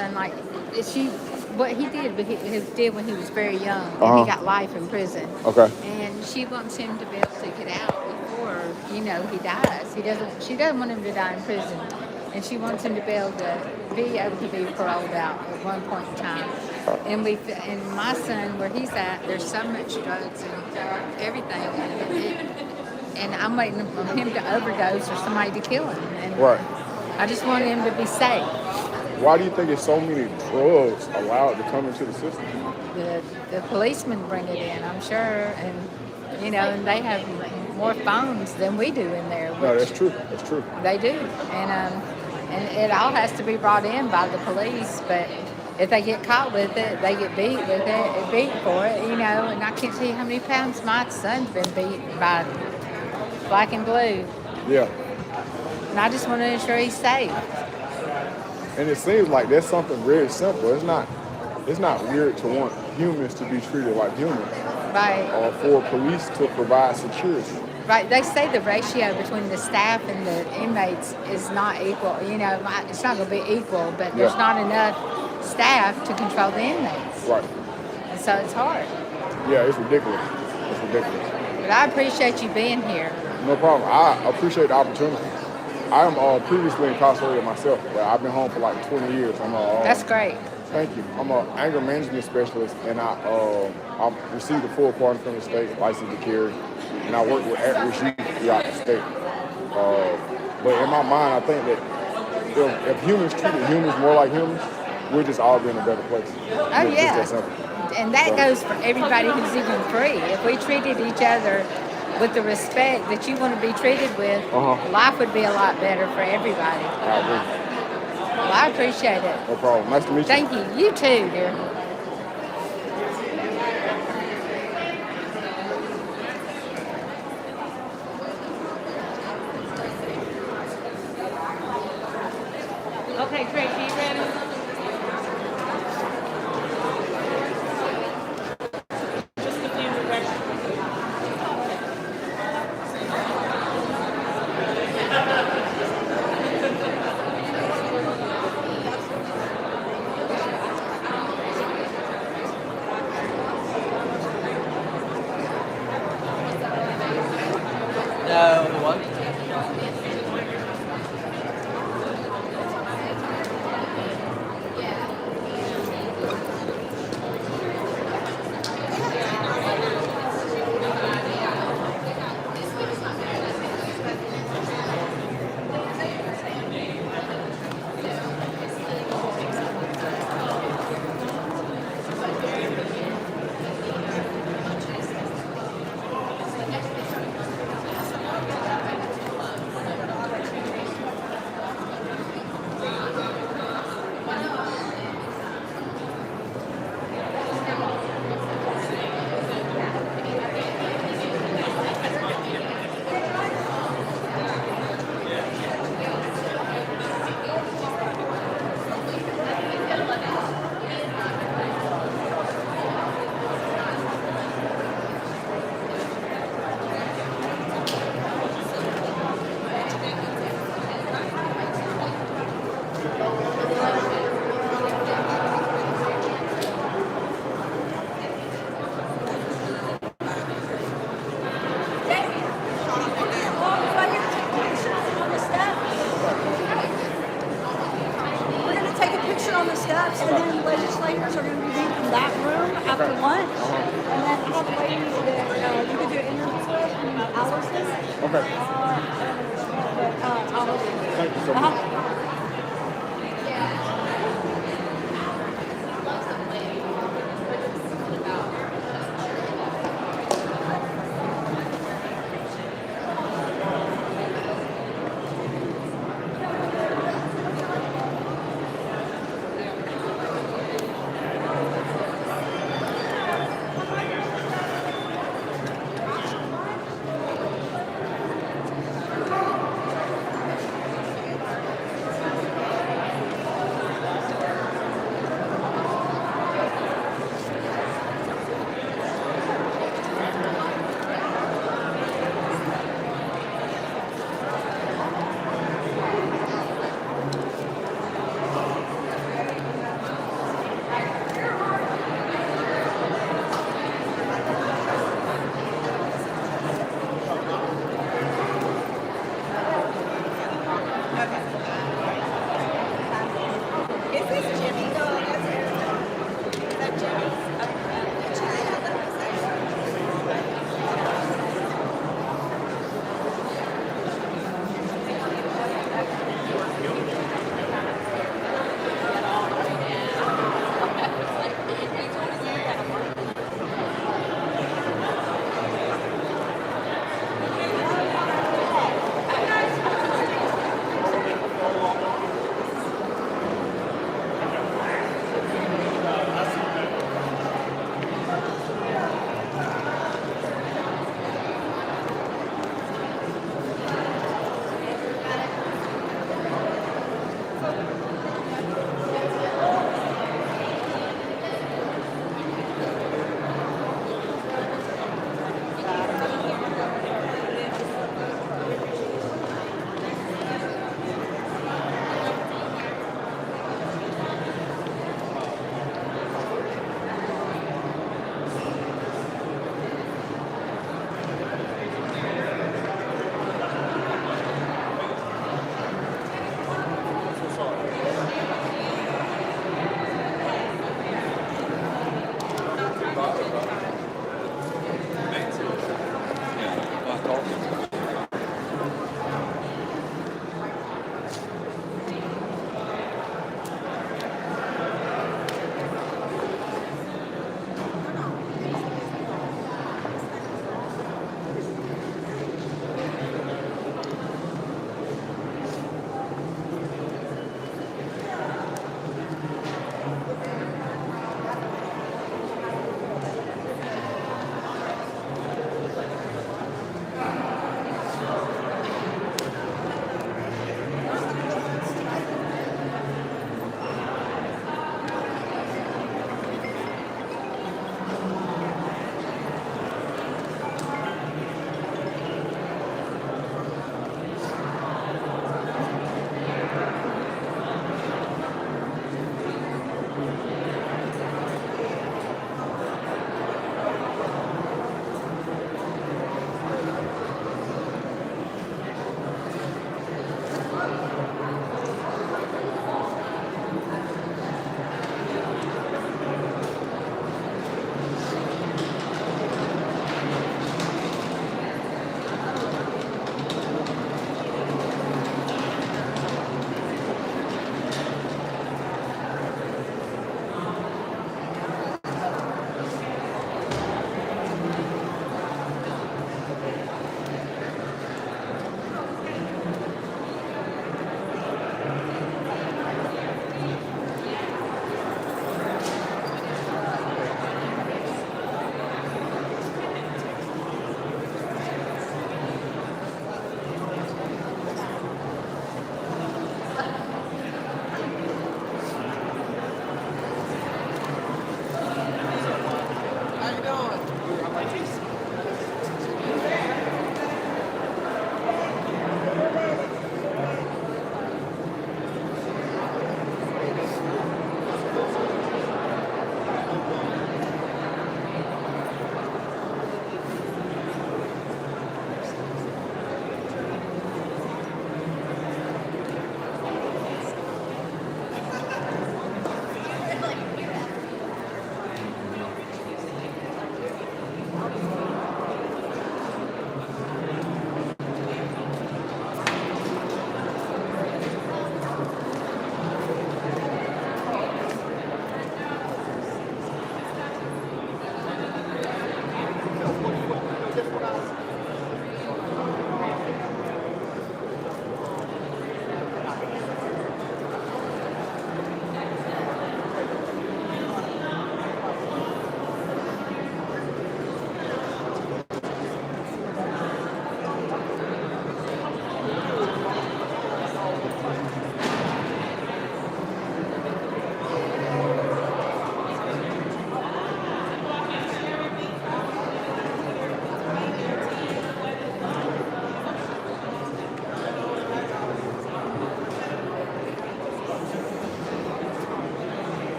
son, like, what he did, but he did when he was very young, and Uh he huh. got life in prison. Okay. And she wants him to be able to get out before, he dies. She doesn't want him to die in prison. And she wants him to be paroled out at one point in time. And my son, where he's at, there's so much drugs and everything. And I'm waiting for him to overdose or somebody to kill him. And Right. I just want him to be safe. Why do you think there's so many drugs allowed to come into the system? The policemen bring it in, I'm sure, and they have more phones than we do in there, No, which that's true. That's true. they do, and it all has to be brought in by the police. But if they get caught with it, they get beat for it, And I can't tell you how many pounds my son's been beat by black and blue, Yeah. and I just want to ensure he's safe. And it seems like that's something very simple. It's not weird to want humans to be treated like humans, Right. or for police to provide security. Right, they say the ratio between the staff and the inmates is not equal. It's not going to be equal, but there's Yeah. not enough staff to control the inmates, Right. and so it's hard. Yeah, it's ridiculous. It's ridiculous. But I appreciate you being here. No problem. I appreciate the opportunity. I am previously incarcerated myself, but I've been home for like 20 years. That's great. Thank you. I'm an anger management specialist, and I received a full pardon from the state, licensed to carry, and I work with at-risk youth throughout the state. But in my mind, I think that if humans treated humans more like humans, we'd just all be in a better place. Oh, It's yeah. just that simple. And that So, goes for everybody who's even free. If we treated each other with the respect that you want to be treated with, life would be a lot better for everybody. I agree. Well, I appreciate it. No problem. Nice to meet you. Thank you. You too, dear. Okay, Tracy, you ready? No, the one. We're going to take a picture on the steps, and then legislators are going to be in that room after lunch. And then I have ladies that you can do interviews with, and Allison. Okay. Allison. Thank you so much.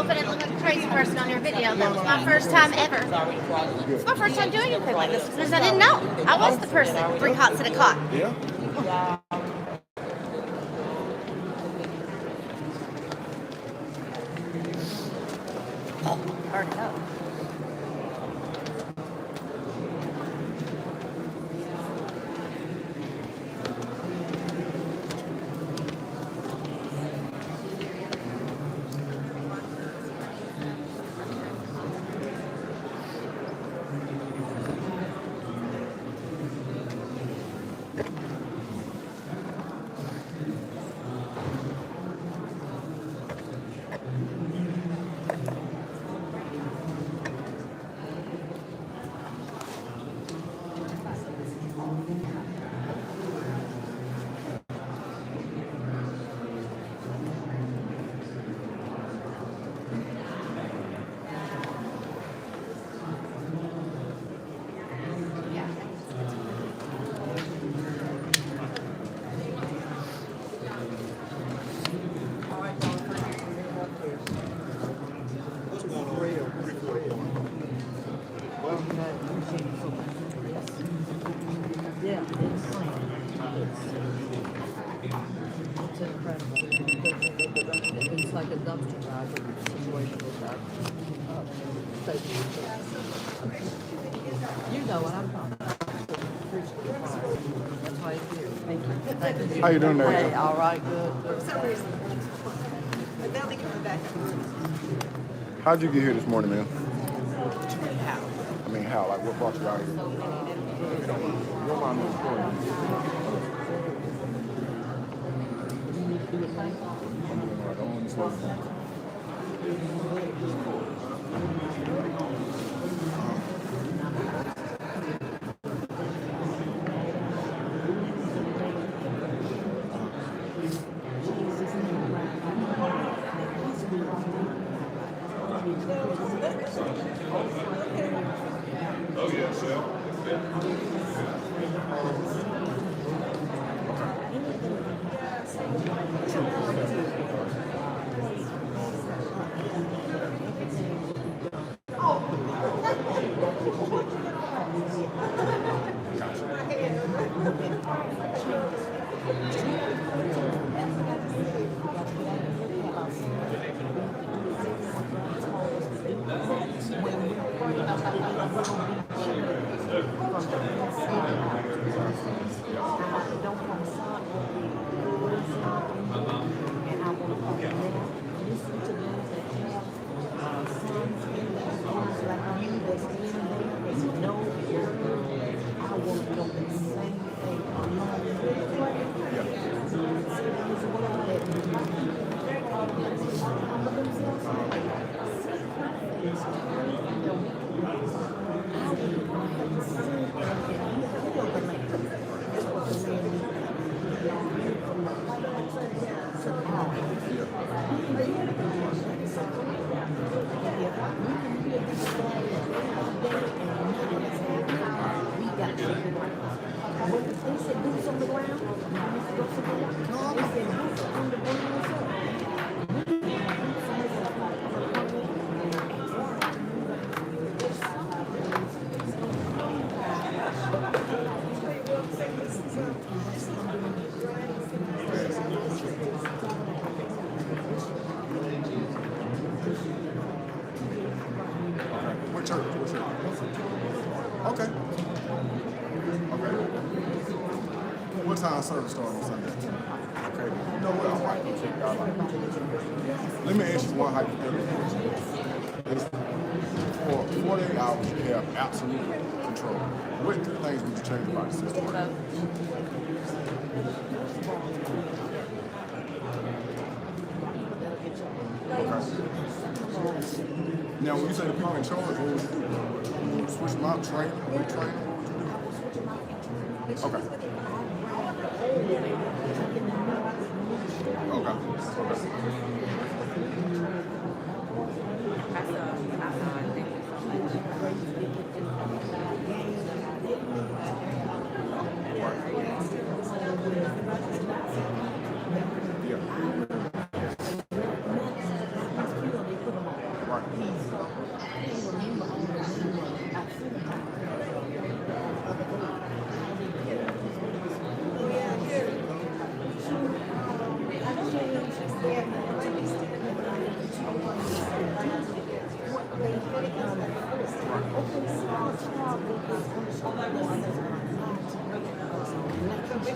myself and I look like a crazy person on your video. That was my first time ever. It's my first time doing anything like this because I didn't know. I was the person that 3 hots in a cot. Yeah. Burn it up. Yeah, it's incredible. It's like a dumpster dive situation with that. You know what I'm talking about. That's why it's here. Thank you. Thank you. How you doing there? Hey, all right, good. For some reason. But they'll be coming back. How'd you get here this morning, man? How? I mean, how? Like, what brought you out here? You don't mind me recording. I don't want to slow down. Oh, yeah, so. What church? What church? Okay. Okay. What time service start on Sunday? Okay. You know what? I might go check y'all out. Let me ask you one hypothetical question. It's for 48 hours, you have absolute control. What three things would you change about the system? Now, when you say the people in charge, what would you do? Would you switch them out, train, retrain them? What would you do? Okay.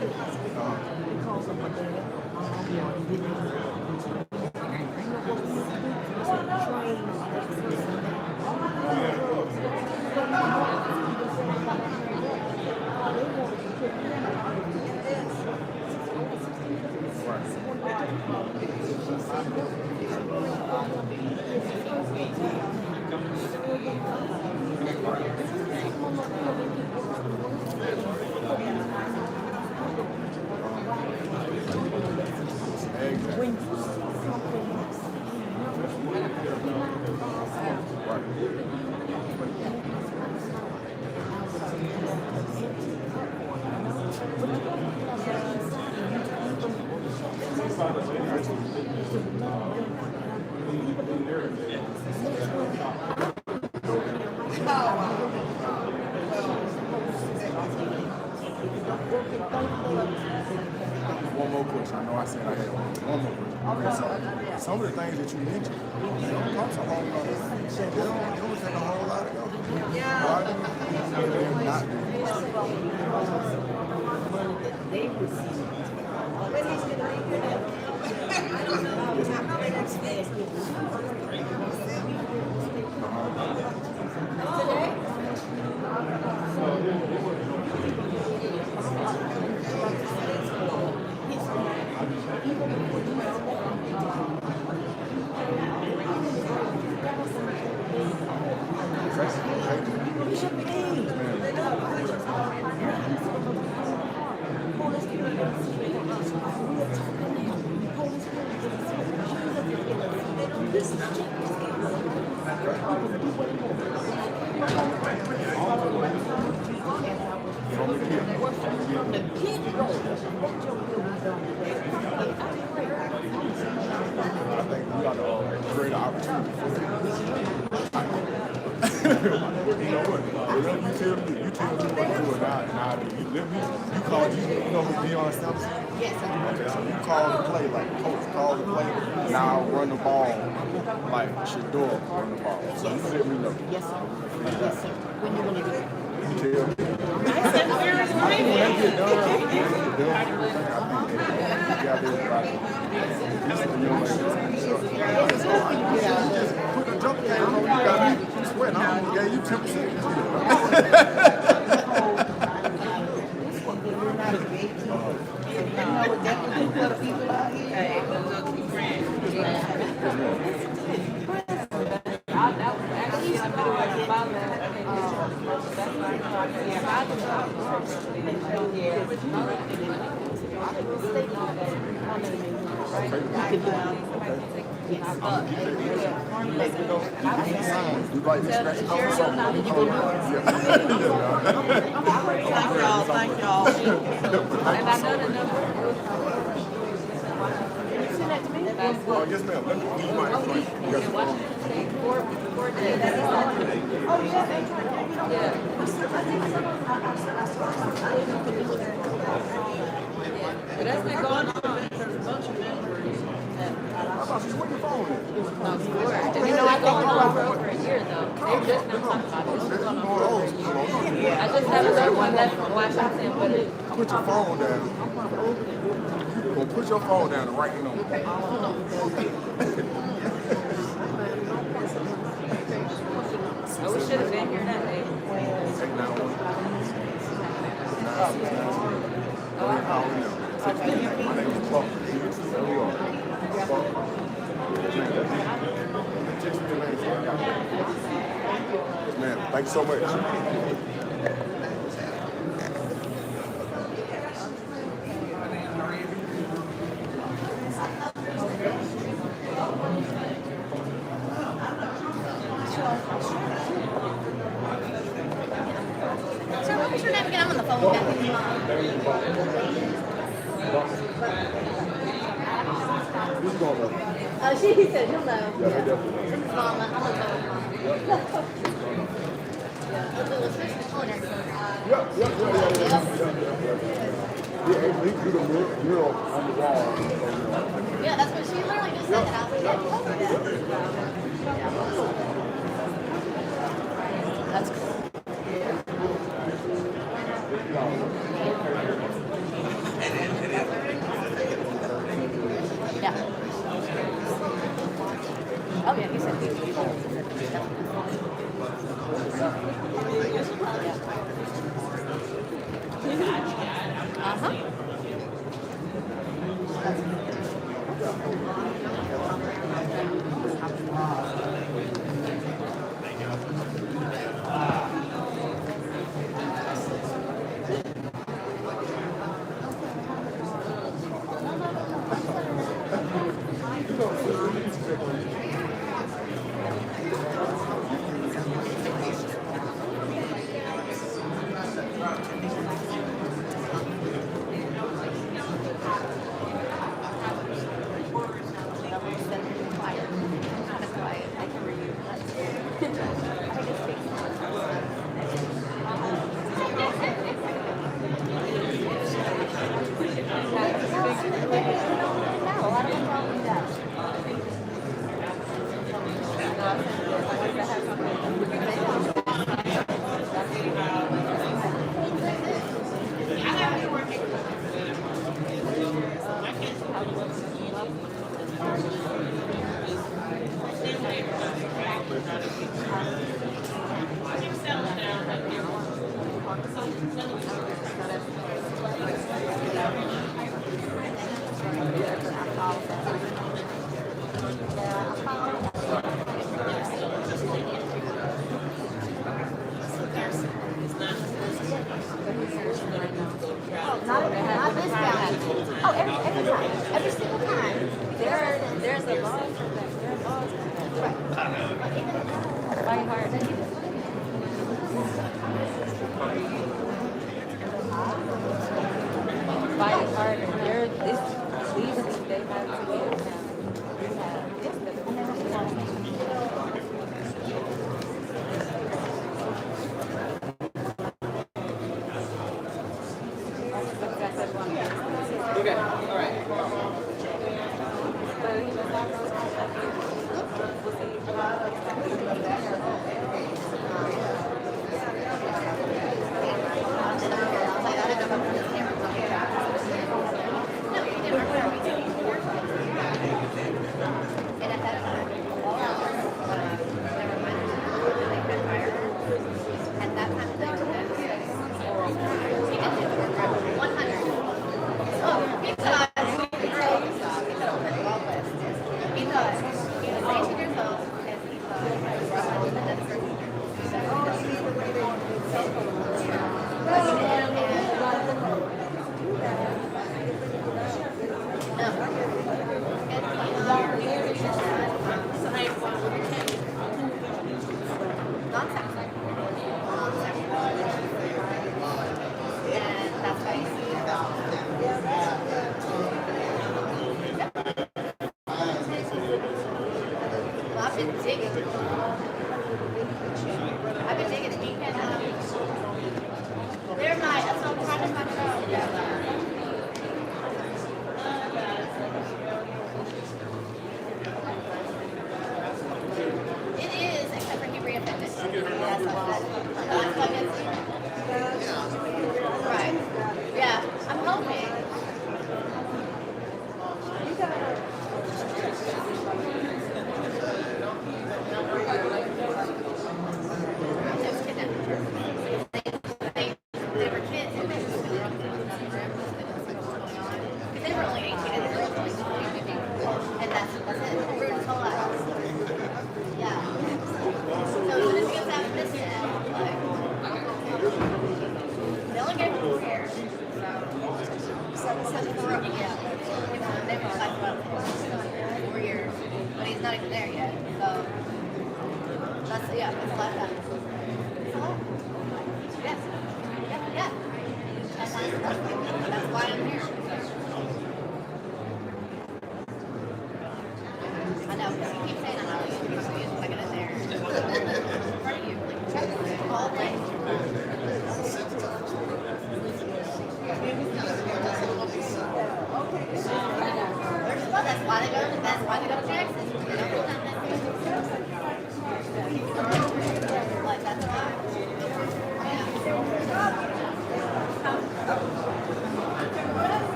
Because of my dad, didn't One more question. I know I said I had one more question. Okay, so some of the things that you mentioned, they don't cost a whole lot. They don't take a whole lot of go. Why do they not do they receive. I think we got a great opportunity for that. You know what? Whatever you tell me what to do or not, and I do. You call, you know who Deion Simpson? Yes. Okay, so you call the play like coach call the play, and I'll run the ball like Shador run the ball. So you let me know. Yes, sir. Yes, sir. When you want to do it? You tell me. When they get done, I think you got everybody. This is the young lady. Put the jump game on, you got me sweating. I almost gave you 10%. You like this scratch code or something? Thank y'all. And I know the number. Oh, yes, ma'am. Let me give you my information. Yes, ma'am. 4 days. But that's been going on. There's a bunch of members I thought you were your phone in. you know, I've been going for over a year though. They just been talking about it. It's been going on for over a year. I just have another one left from Washington, but it. Put your phone down. Well, put your phone down and write your number. Oh, we should have been here that day. 891. My name is Clark. There we are. Man, thanks so much. Sir, what was your name again? I'm on the phone with Bethany. Who's going on? She said he'll know. Yeah, they definitely know. Mama, I'm on the phone with Mama. Especially the culinary program. Yeah. Yeah, he do the mural on the wall. Yeah, that's what she literally just said that. I was like, yeah, over that. That's cool. Uh-huh. Not this time. Oh, every time. Every single time. There's a law for that. There are laws for that. Fight hard. Fight harder. These they have to be now.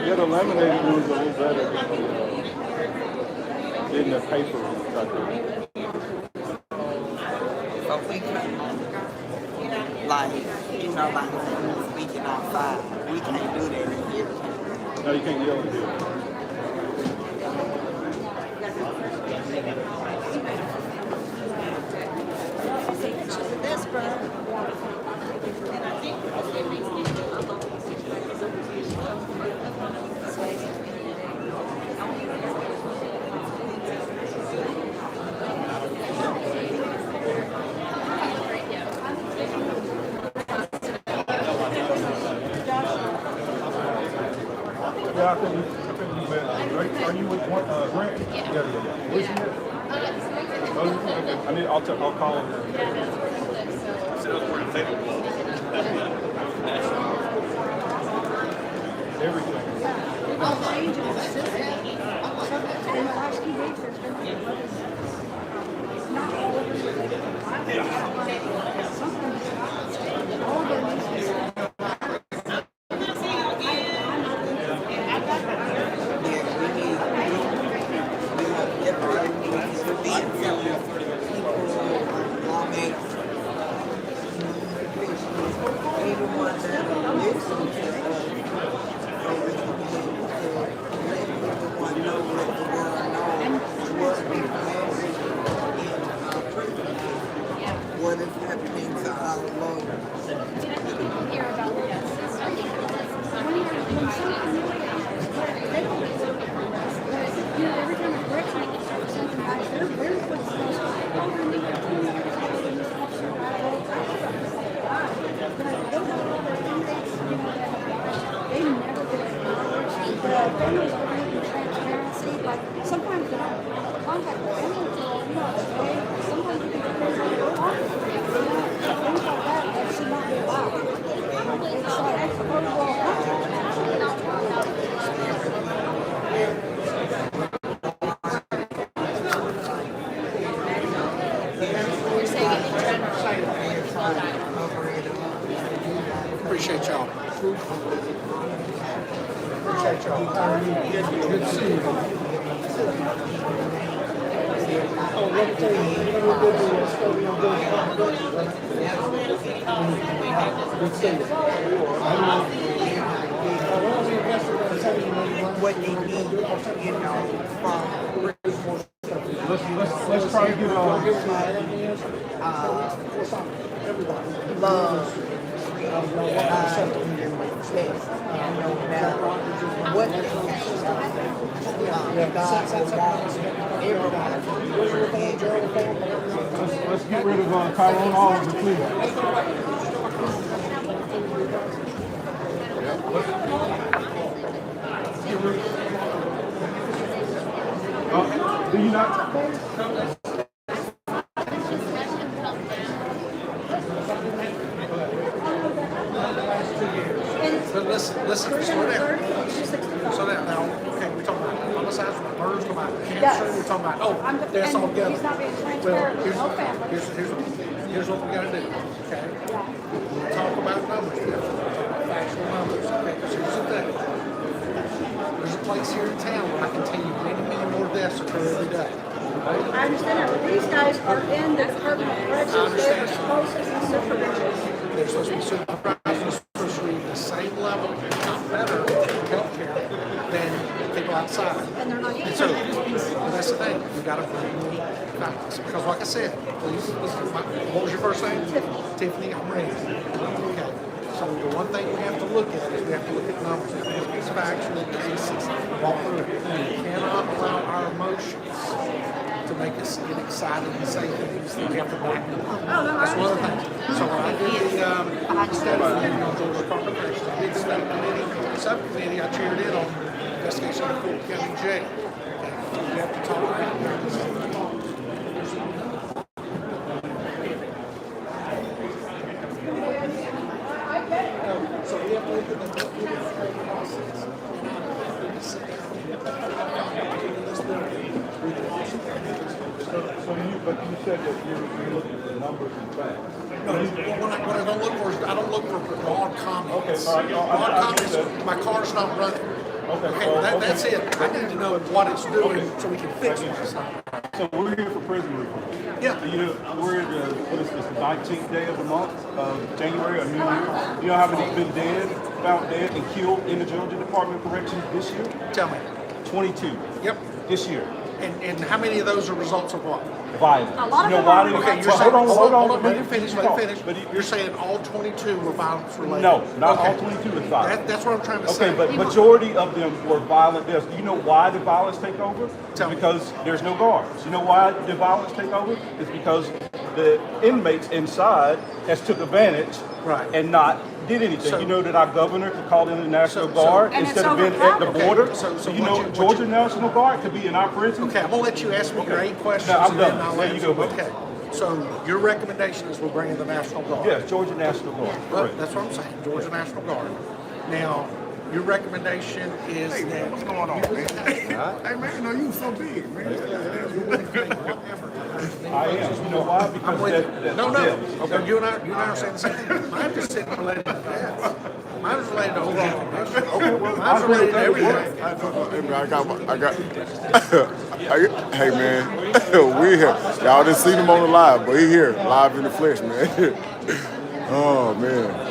Yeah, the laminated one's a little better than the paper ones. But we couldn't, like, like when we're speaking outside, we can't do that in here. No, you can't yell at here. This, bro. Yeah, I think you met. Right? Are you with one, Grant? Yeah. Where's he at? Oh, okay. I'll call him. Everything. In the last 2 weeks, there's been not all of them. All of them. What is happening to our Lord? Every time a brick starts something back, they're very quick to say, oh, we need to do that. They never get families are needing transparency. Like sometimes they don't contact their family until sometimes you can get things on your own. So things like that should not be allowed. It's like first world Appreciate y'all. Appreciate y'all. Good to see you. Oh, let me tell you, you know what good to What they need, from Let's try to get love, respect, no matter what the God everybody. Let's get rid of Tyrone Oliver, please. Do you not? But listen, slow down. Slow down now. Okay, we're talking about homicides, murders, we're talking about cancer, we're talking about, that's all together. He's not being Well, transparent with no family. here's what we gotta do, okay? We talk about numbers, we have to talk about factual numbers, okay? Because here's the thing. There's a place here in town where I can tell you many, many more deaths occur every day. I understand that, but these guys are in the Department of Corrections. They're supposed to be supervisors. They're supposed to be supervised, they're supposed to be the same level, if not better, healthcare than people outside. And they're not And so, that's the thing, you gotta bring me facts. Because like I said, please, what was your first name? Tiffany, I'm ready. Okay. So the one thing we have to look at is we have to look at numbers, we have to look at these factual cases, walk through it. We cannot allow our emotions to make us get excited and say things that we have to back them up. That's one of the things. So when I did the study committee on Georgia Department of Corrections, I did the study committee, subcommittee, I chaired in on investigation of Fort County Jail. Okay. We have to talk about so we have to look at the process. But you said that you're looking at the numbers and facts. No, what I don't look for is I don't look for broad comments. Okay, all right, Broad I comments, understand. my car's not running. Okay, That's it. I need to know what it's doing so we can fix it. So we're here for prison reform. Yeah. We're what is this, the 19th day of the month of January, a new year. You know how many's been found dead and killed in the Georgia Department of Corrections this year? Tell me. 22. Yep. This year. And how many of those are results of what? Violence. A lot of you know them why? are- Okay, you're Well, saying, hold on. let me finish. But You're saying all 22 were violence related? no, not Okay. all 22 is violent. That's what I'm trying to say. Okay, but majority of them were violent deaths. Do you know why the violence take over? Tell me. Because there's no guards. You know why the violence take over? It's because the inmates inside has took advantage Right. and not did anything. So- You know that our governor could call in the National So- Guard And instead it's of being at the overcrowded. border. Okay, so you what know you- what Georgia you- National Guard could be in our prison. Okay, I'm gonna let you ask me your 8 questions. No, I'm and then done. I'll There you answer. go, buddy. Okay, so your recommendation is we're bringing the National Guard? Yes, Georgia National Guard. Well, Correct. that's what I'm saying, Georgia National Guard. Now, your recommendation is Hey, that. man, what's going on, man? Hey, man, no, you so big, man. I am. You know why? I'm Because with you. that No, yes. no, you and I are saying the same thing. Mine just isn't related to that. Mine is related to overall condition. Okay, well, Mine's related to everything. Hey man, hey man, we here. Y'all didn't see him on the live, but he here, live in the flesh, man. Oh man.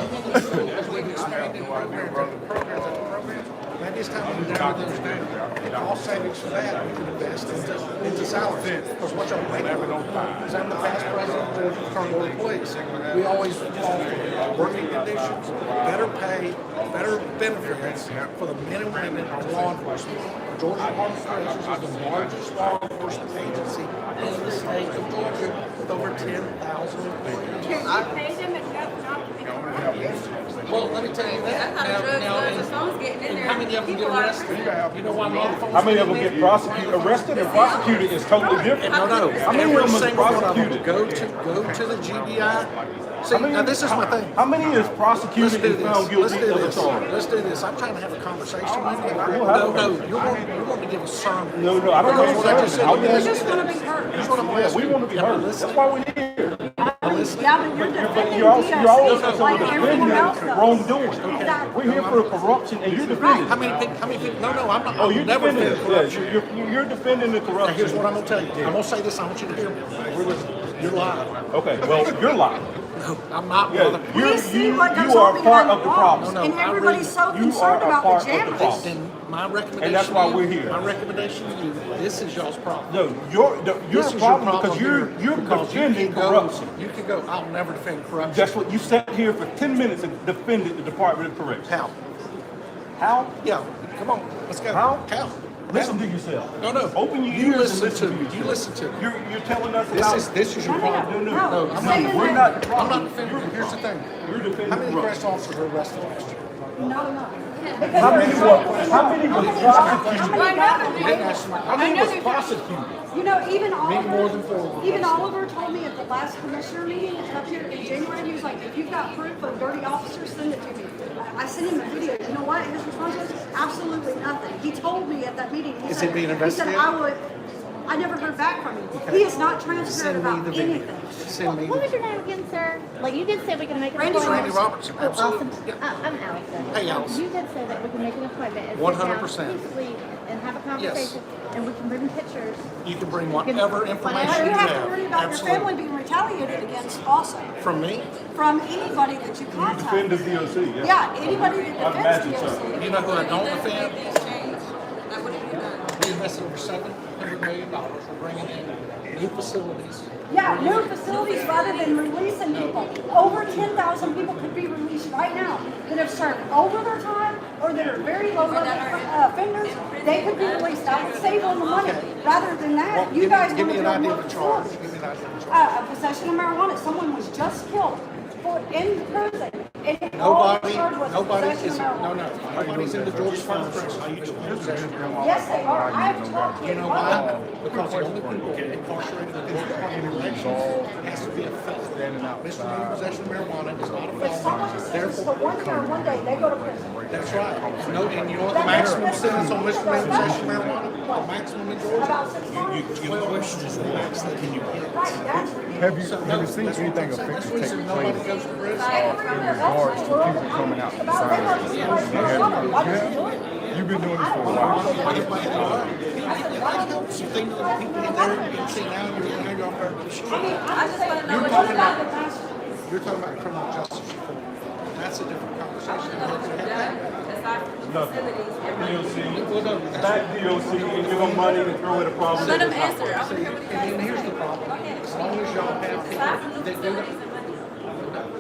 Maybe it's time to narrow those down. And all savings for that, we can invest into salaries. Because what y'all make of it on time. Because I'm the past president of Georgia Department of Police. We always call for working conditions, better pay, better benefits for the men and women of law enforcement. Georgia Department of Corrections is the largest law enforcement agency in the state of Georgia with over 10,000 employees. Can you pay them enough not to be corrupt? Well, let me tell you that. And how many of them get arrested? You know why a lot of folks How many of them get prosecuted, arrested and prosecuted is totally different. No. How many Every of them is single one of them prosecuted? go to the GBI. See, now this is my thing. How many is Let's prosecuted do and found this. Let's guilty do of a this. charge? Let's do this. I'm trying to have a conversation with you. We'll have No, it. you want to give a sermon. No, I don't Because what I just said, know. let me We ask you just this. want to be heard. Here's what I'm Yeah, asking. we want to be heard. That's why we're here. Yeah, but you're defending You're also DOC like defending everyone else does. wrongdoing. Exactly. We're here for corruption, and you're defending. How many people? No, I'm not. Oh, you're never defending been it. corruption. Yeah, you're defending the Now, corruption. here's what I'm going to tell you. I'm going to say this. I want you to hear me. You're lying. Okay, well, you're lying. No, I'm not, Yeah, brother. We see what goes you on are part behind of the the walls, problem. No, and I everybody's so You concerned are a about part the of the jammers. problem. Then my recommendation. And that's why to you- we're here. My recommendation to you. This is y'all's problem. No, you're This a is problem because here you're because you defending can go- corruption. You can go. I'll never defend corruption. That's what you sat here for 10 minutes and defended the Department of Corrections. How? How? Yeah. Come on. Let's go. How? How? Listen to yourself. No. Open your You ears and listen to me. yourself. You listen to me. You're telling us about This is your problem. No, No, I'm say not. your we're name. not the I'm problem. not defending you. Here's the thing. You're defending How many corruption. arrest officers were arrested last year? No. How many was prosecuted? You didn't ask me. How many was prosecuted? You know, even more than four. Oliver, even Oliver told me at the last commissioner meeting up here in January, he was like, if you've got proof of dirty officers, send it to me. I sent him a video. You know what? His response was absolutely nothing. He told me at that meeting. Is it being investigated? He said, I never heard back from him. He is not transparent Send me about the video. anything. Send me. What was your name again, sir? Like you did say we can make an Randy appointment. Robertson, Oh, awesome. absolutely. I'm Allison. Hey, Allison. You did say that we can make an appointment and sit 100%. down peacefully and have a conversation, and we can bring pictures. You can bring whatever But information you you have to have. worry about your Absolutely. family being retaliated against also From me? from anybody that you contact. Defend the DOC, yeah. Yeah, anybody that imagine defends so. DOC. You know who I don't defend? We invested over $700 million. We're bringing in new facilities. Yeah, new facilities rather than releasing people. Over 10,000 people could be released right now that have served over their time or that are very low level offenders. They could be released. That would save on the money. Rather than that, you guys Give want me to an build idea more of the charge. facilities. Give me an idea of the charge. A possession of marijuana. Someone was just killed in prison. And all Nobody, charged was nobody possession is, of marijuana. nobody's in the Georgia Department of Corrections. Yes, they are. I have talked to You know them. why? Because the only people incarcerated in the Georgia Department of Corrections has to be a felon. Misdemeanor possession of marijuana is not a If someone felony. sins for 1 year, 1 day, they go to prison. That's right. No, and you know what the maximum sentence on misdemeanor possession of marijuana? The maximum in Georgia? About 6 months. Your question is the max that can you get. Right, that's Have you seen anything offensive Reason take nobody place goes to prison. in regards to people coming out to sign? You've been doing this for a while. Some things that people in there you can see now, you're on purpose. You're talking You're talking about criminal justice reform. That's a different conversation. Nothing. DOC, back DOC, and give them money and throw it a problem. Let him answer. I don't See, care what he and here's the problem. As long as y'all have people that do that, as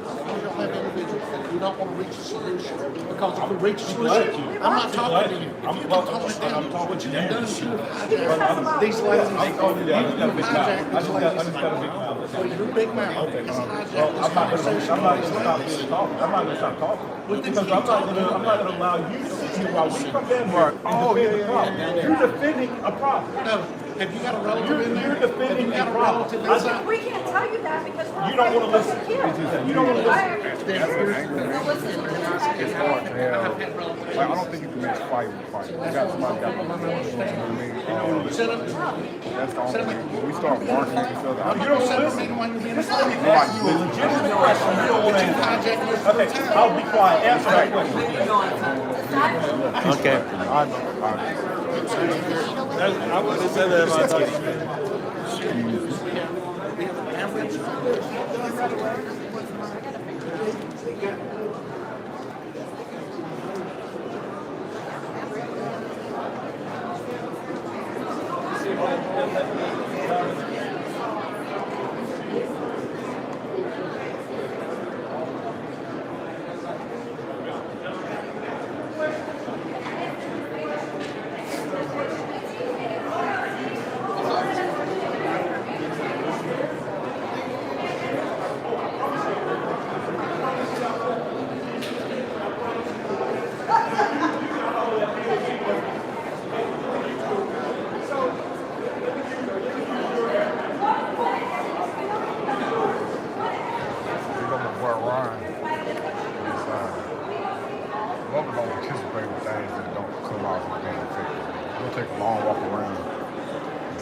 long as y'all have individuals that do not want to reach a solution, because if we reach a solution, I'm not talking to you. If you can tone it down, what you have done is you hijacked these ladies. You hijacked these ladies. So your big mouth is hijacked this conversation. I'm not going to stop being talking. I'm not going to stop talking. Because I'm not going to allow you to sit here while we come in here and defend the problem. You're defending a problem. No, have you got a relative in there? You're defending Have a you got a problem. relative inside? We can't tell you that because we're You don't want to afraid listen. they'll get killed. You don't want to listen. It's hard to have. Like, I don't think you can mix fire with fire. You got somebody got the you know what I mean? That's the only thing. When we start marketing each other, I'm not going to separate while you're being a Let me ask you a legitimate question. You don't want to answer. Okay, I'll be quiet. Answer that question. Okay. I would have said that if I thought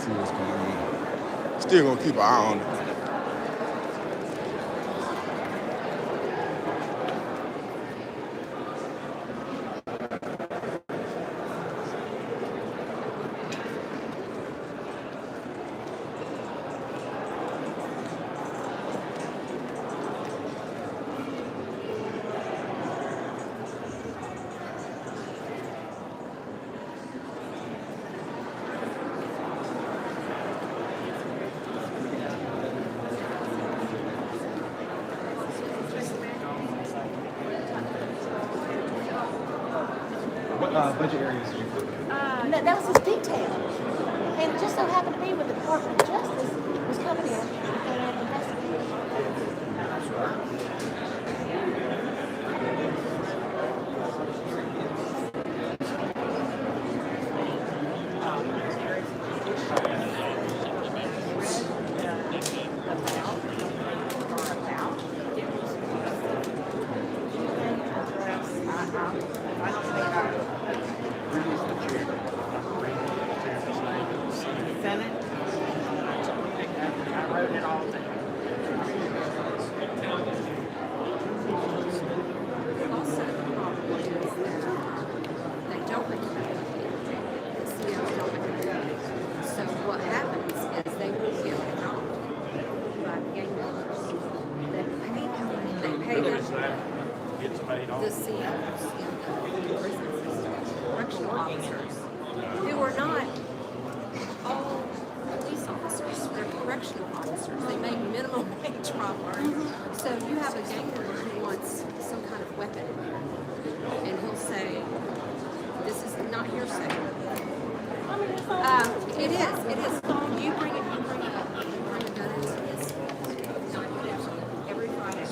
see what's going on. Still gonna keep an eye on it. What budget areas do you put? No, that was his detail. And it just so happened to be with the Department of Justice was coming in and investigating. Also, the problem is that they don't recommend it. The COs don't recommend it. So what happens is they will get it off by gang members that pay them. They pay them. Gets paid off. The COs in the prison system, correctional officers, who are not all police officers, they're correctional officers. They make minimum wage probably. So you have a gang member who wants some kind of weapon, and he'll say, "This is not hearsay." It is. It is. You bring it. You bring it up. You bring a gun into his. Not whatever. Every Friday.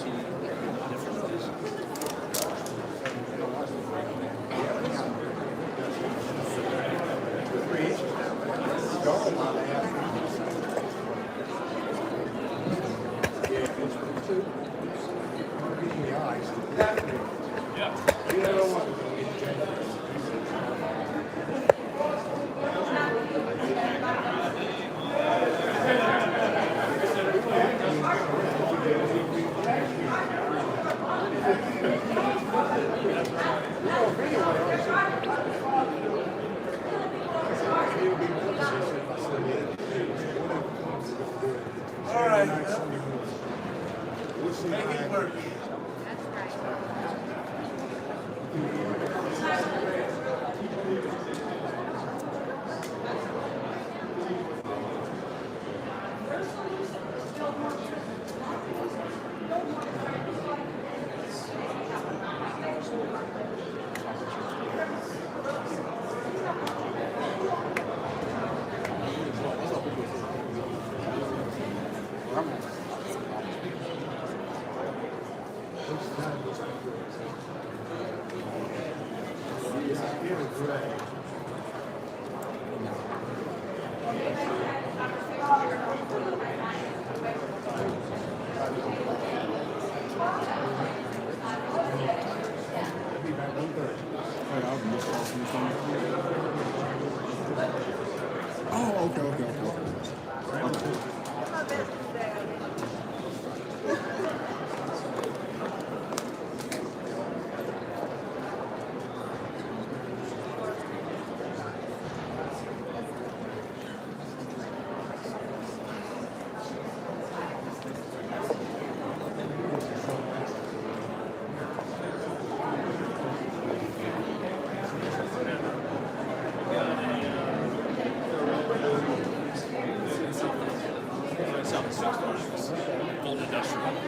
Oh, okay.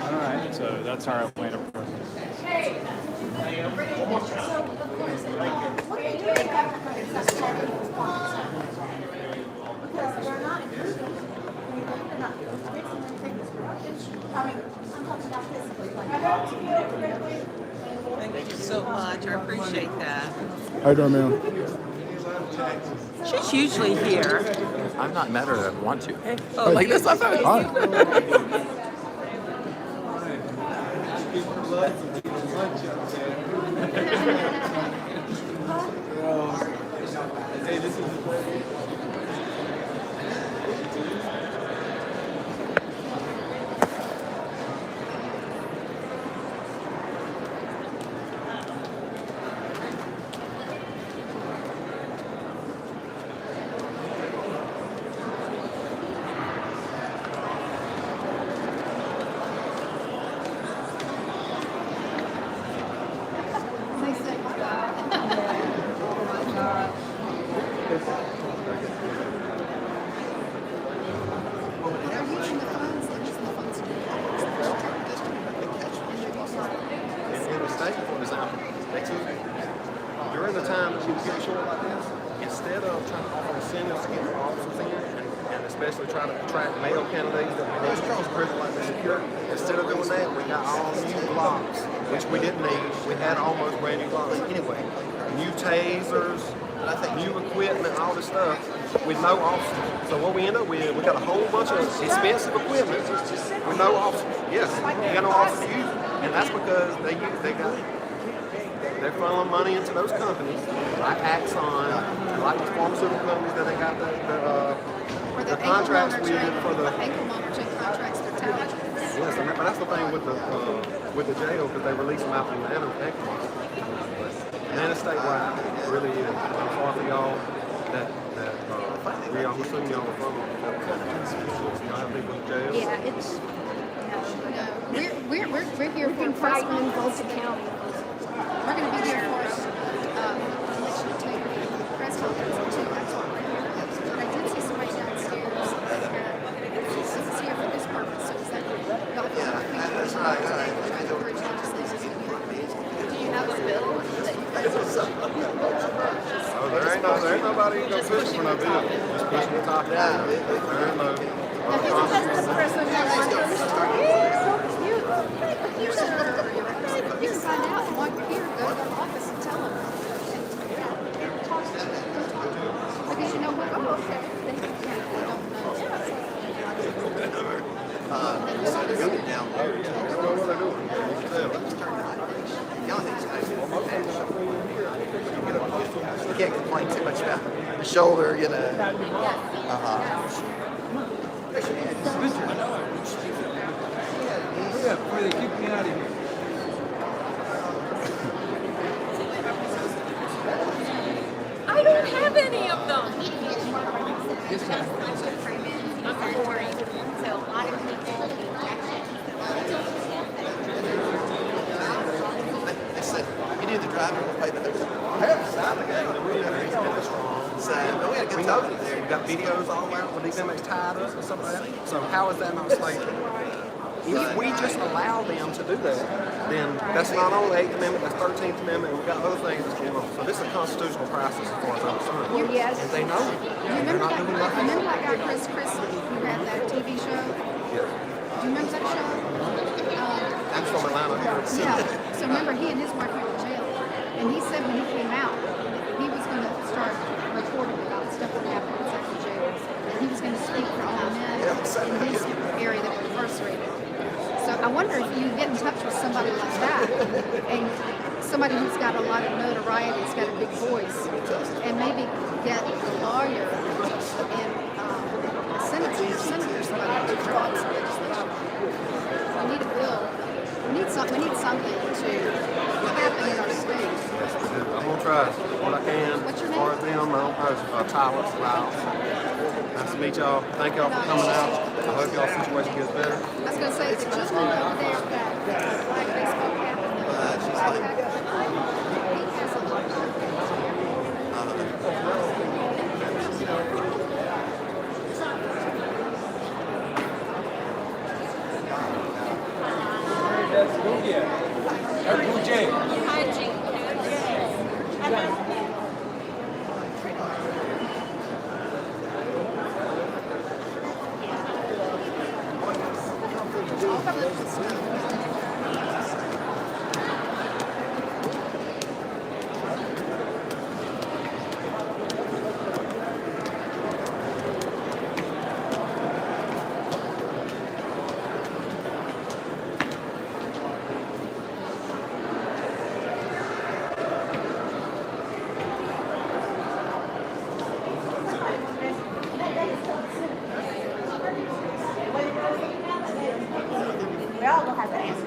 All right, so that's our Atlanta presence. Because they're not improving. They're not fixing anything that's broken. I mean, I'm talking about physically. Thank you so much. I appreciate that. How you doing, ma'am? She's usually here. I've not met her that I want to. Hey, Hey. like this, I've met Hi. especially trying to attract male candidates that we need to prison like secure. Instead of doing that, we got all new blocks, which we didn't need. We had almost brand new blocks anyway. New tasers, new equipment, all this stuff with no officers. So what we end up with, we got a whole bunch of expensive equipment with no officers. Yes, we got no officers to use it. And that's because they're funneling money into those companies, like Axon, like the pharmaceutical companies that they got the contracts with for the. Contracts for television. Yes, and that's the thing with the jail, because they release them out from the ankle market. And it's statewide, it really is. I'm sorry for y'all that I'm assuming y'all are from. Y'all have people in jail. Yeah, it's we're here for Fight in Tulsa County. We're going to be here for election integrity press conference too. That's what we're here for. But I did see somebody downstairs. This is here for this purpose. So is that y'all feel like That's right. try to bridge legislation? Do you have a bill that you Oh, there ain't nobody gonna push for no bill. Just pushing the top. There ain't no. You can find out while you're here. Go to their office and tell them. Because you know what? Oh, okay. They don't know. Down there. What they doing? You can't complain too much about the shoulder, you know. Yeah, before they kick me out of here. I don't have any of them. So a lot of people They said, you need the driver to pay the hotel. I have decided the game. We had a really strong. So, we had a good time there. We've got videos all around with these inmates tied up and stuff like that. So how is that not slavery? If we just allow them to do that, then that's not only 8th Amendment, that's 13th Amendment, and we've got other things that's going on. So this is a constitutional crisis as far as I'm concerned. Yes. And they know it. They're not doing nothing. Remember that guy Chris who had that TV show? Yeah. Do you remember that show? I'm from Atlanta. Yeah. So remember, he and his wife were in jail, and he said when he came out, he was going to start reporting about stuff that happened inside the jails, and he was going to speak for all the men in his area that were incarcerated. So I wonder if you get in touch with somebody like that, and somebody who's got a lot of notoriety, has got a big voice, and maybe get a lawyer and a senator somebody to draw up some legislation. We need a bill. We need something to happen in our state. Yes, we do. I'm gonna try what I can. What's your As far name? as them, I don't know. Tyler, Lyles. Nice to meet y'all. Thank y'all for coming out. I hope y'all's situation gets better. I was going to say, it's a gentleman over there that black baseball cap and the backpack. He has a lot We all don't have to answer.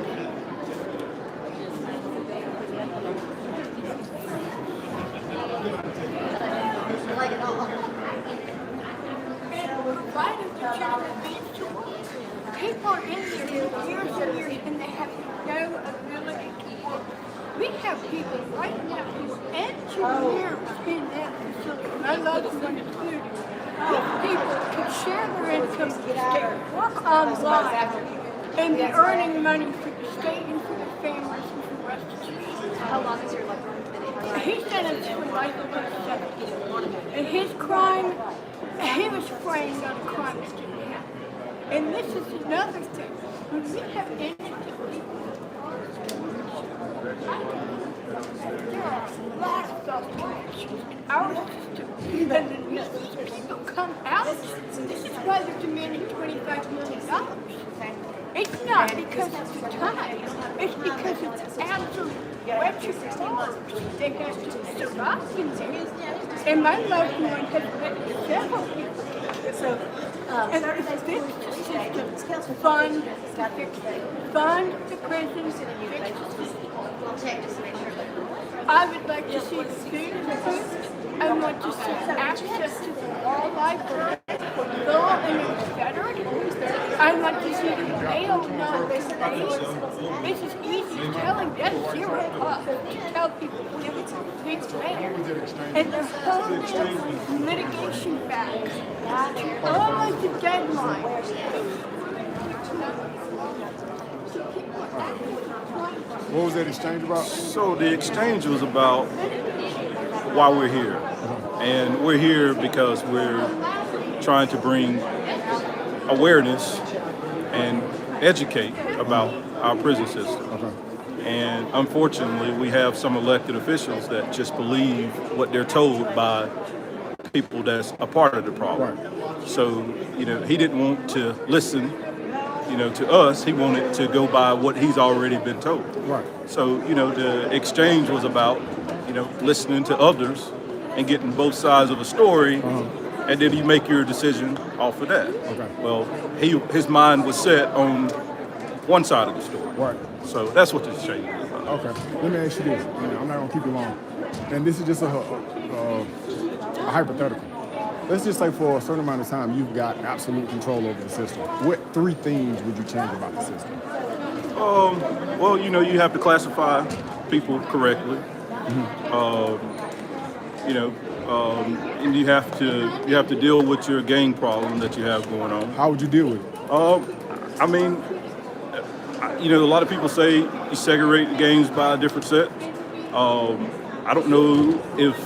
People are in there for years and years and they have no ability to work. We have people right now who are engineers in that facility. I love them included. These people can share their income with the state, work online, and be earning money for the state and for their families and for the rest of the How long is your life? He's sentenced for life without 70. And his crime he was afraid of the crime that didn't happen. And this is another thing. When we have innocent people, there are lots of issues in our system. And when these people come out, this is why they're demanding $25 million. It's not because of the time. It's because it's absolute wretched horrors they have to survive in there. And my loved one has witnessed several people. And to fix the system, fund the prisons, fix the system. I would like to see the food improved. I want to see access to the law library for law and Confederate. I want to see the bail not this This is easy telling. That's zero cost to tell people it's bail. And they're holding litigation back on the deadline. What was that exchange about? So the exchange was about why we're here. And we're here because we're trying to bring awareness and educate about our prison system. And unfortunately, we have some elected officials that just believe what they're told by people that's a part of the problem. So, he didn't want to listen, to us. He wanted to go by what he's already been told. Right. So, the exchange was about, listening to others and getting both sides of the story, and then you make your decision off of that. Okay. Well, his mind was set on one side of the story. Right. So that's what this exchange is about. Okay. Let me ask you this. I'm not gonna keep you long. And this is just a hypothetical. Let's just say for a certain amount of time you've got absolute control over the system. What 3 things would you change about the system? Well, you have to classify people correctly. And you have to deal with your gang problem that you have going on. How would you deal with it? A lot of people say you segregate the gangs by a different set. I don't know if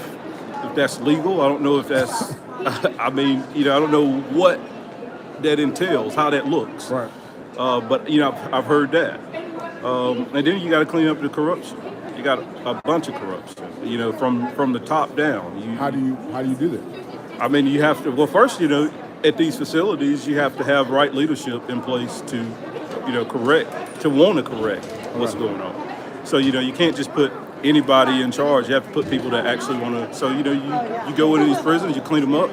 that's legal. I don't know if that's. I don't know what that entails, how that looks. Right. But I've heard that. And then you got to clean up the corruption. You got a bunch of corruption. From the top down. How do you do that? You have to. Well, first, at these facilities, you have to have right leadership in place to, want to correct what's going on. So you can't just put anybody in charge. You have to put people that actually want to. So you go into these prisons, you clean them up,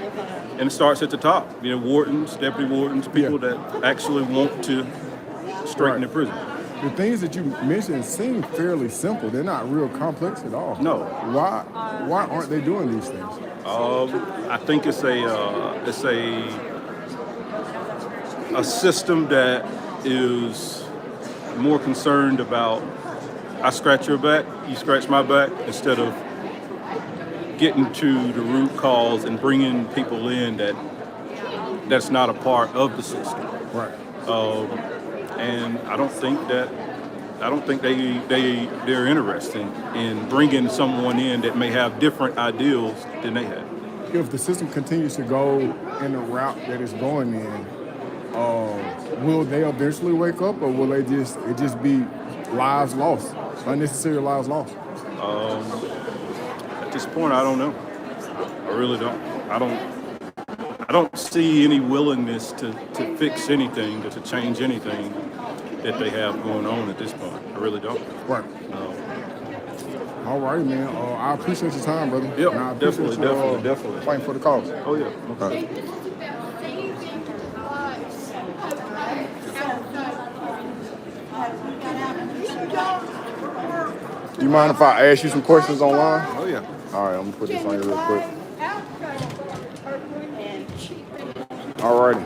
and it starts at the top. Wardens, deputy wardens, people that actually want to straighten the prison. The things that you mentioned seem fairly simple. They're not real complex at all. No. Why aren't they doing these things? I think it's a system that is more concerned about I scratch your back, you scratch my back, instead of getting to the root cause and bringing people in that's not a part of the system. Right. And I don't think they're interested in bringing someone in that may have different ideals than they have. If the system continues to go in the route that it's going in, will they eventually wake up, or will it just be lives lost, unnecessary lives lost? At this point, I don't know. I really don't. I don't see any willingness to fix anything, to change anything that they have going on at this point. I really don't. Right. All right, man. I appreciate your time, brother. Yep, And I appreciate definitely. Fighting for the cause. Oh, yeah. Okay. Do you mind if I ask you some questions online? Oh, yeah. All right, I'm gonna put this on here real quick. All righty.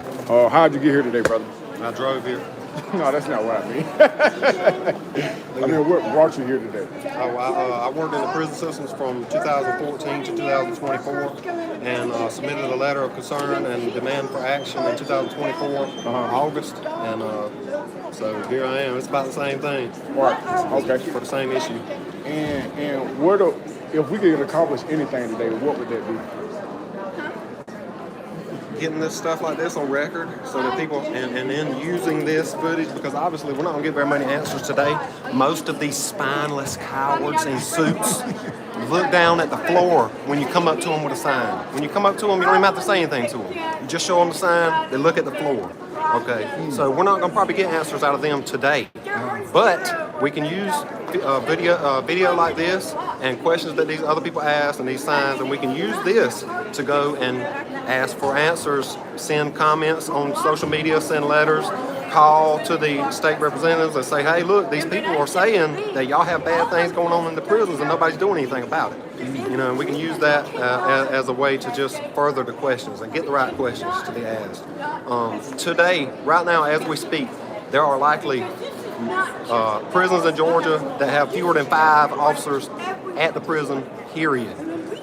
How'd you get here today, brother? I drove here. No, that's not what I mean. What brought you here today? I worked in the prison systems from 2014 to 2024 and submitted a letter of concern and demand for action in 2024, August. And so here I am. It's about the same thing. Right. Okay. For the same issue. And if we could accomplish anything today, what would that be? getting this stuff like this on record so that people, and then using this footage, because obviously we're not going to get very many answers today. Most of these spineless cowards in suits look down at the floor when you come up to them with a sign. When you come up to them, you don't even have to say anything to them. You just show them the sign, they look at the floor. Okay, so we're not going to probably get answers out of them today, but we can use video like this and questions that these other people ask and these signs, and we can use this to go and ask for answers, send comments on social media, send letters, call to the state representatives and say, hey, look, these people are saying that y'all have bad things going on in the prisons and nobody's doing anything about it. You know, and we can use that as a way to just further the questions and get the right questions to be asked. Today, right now, as we speak, there are likely prisons in Georgia that have fewer than 5 officers at the prison, period.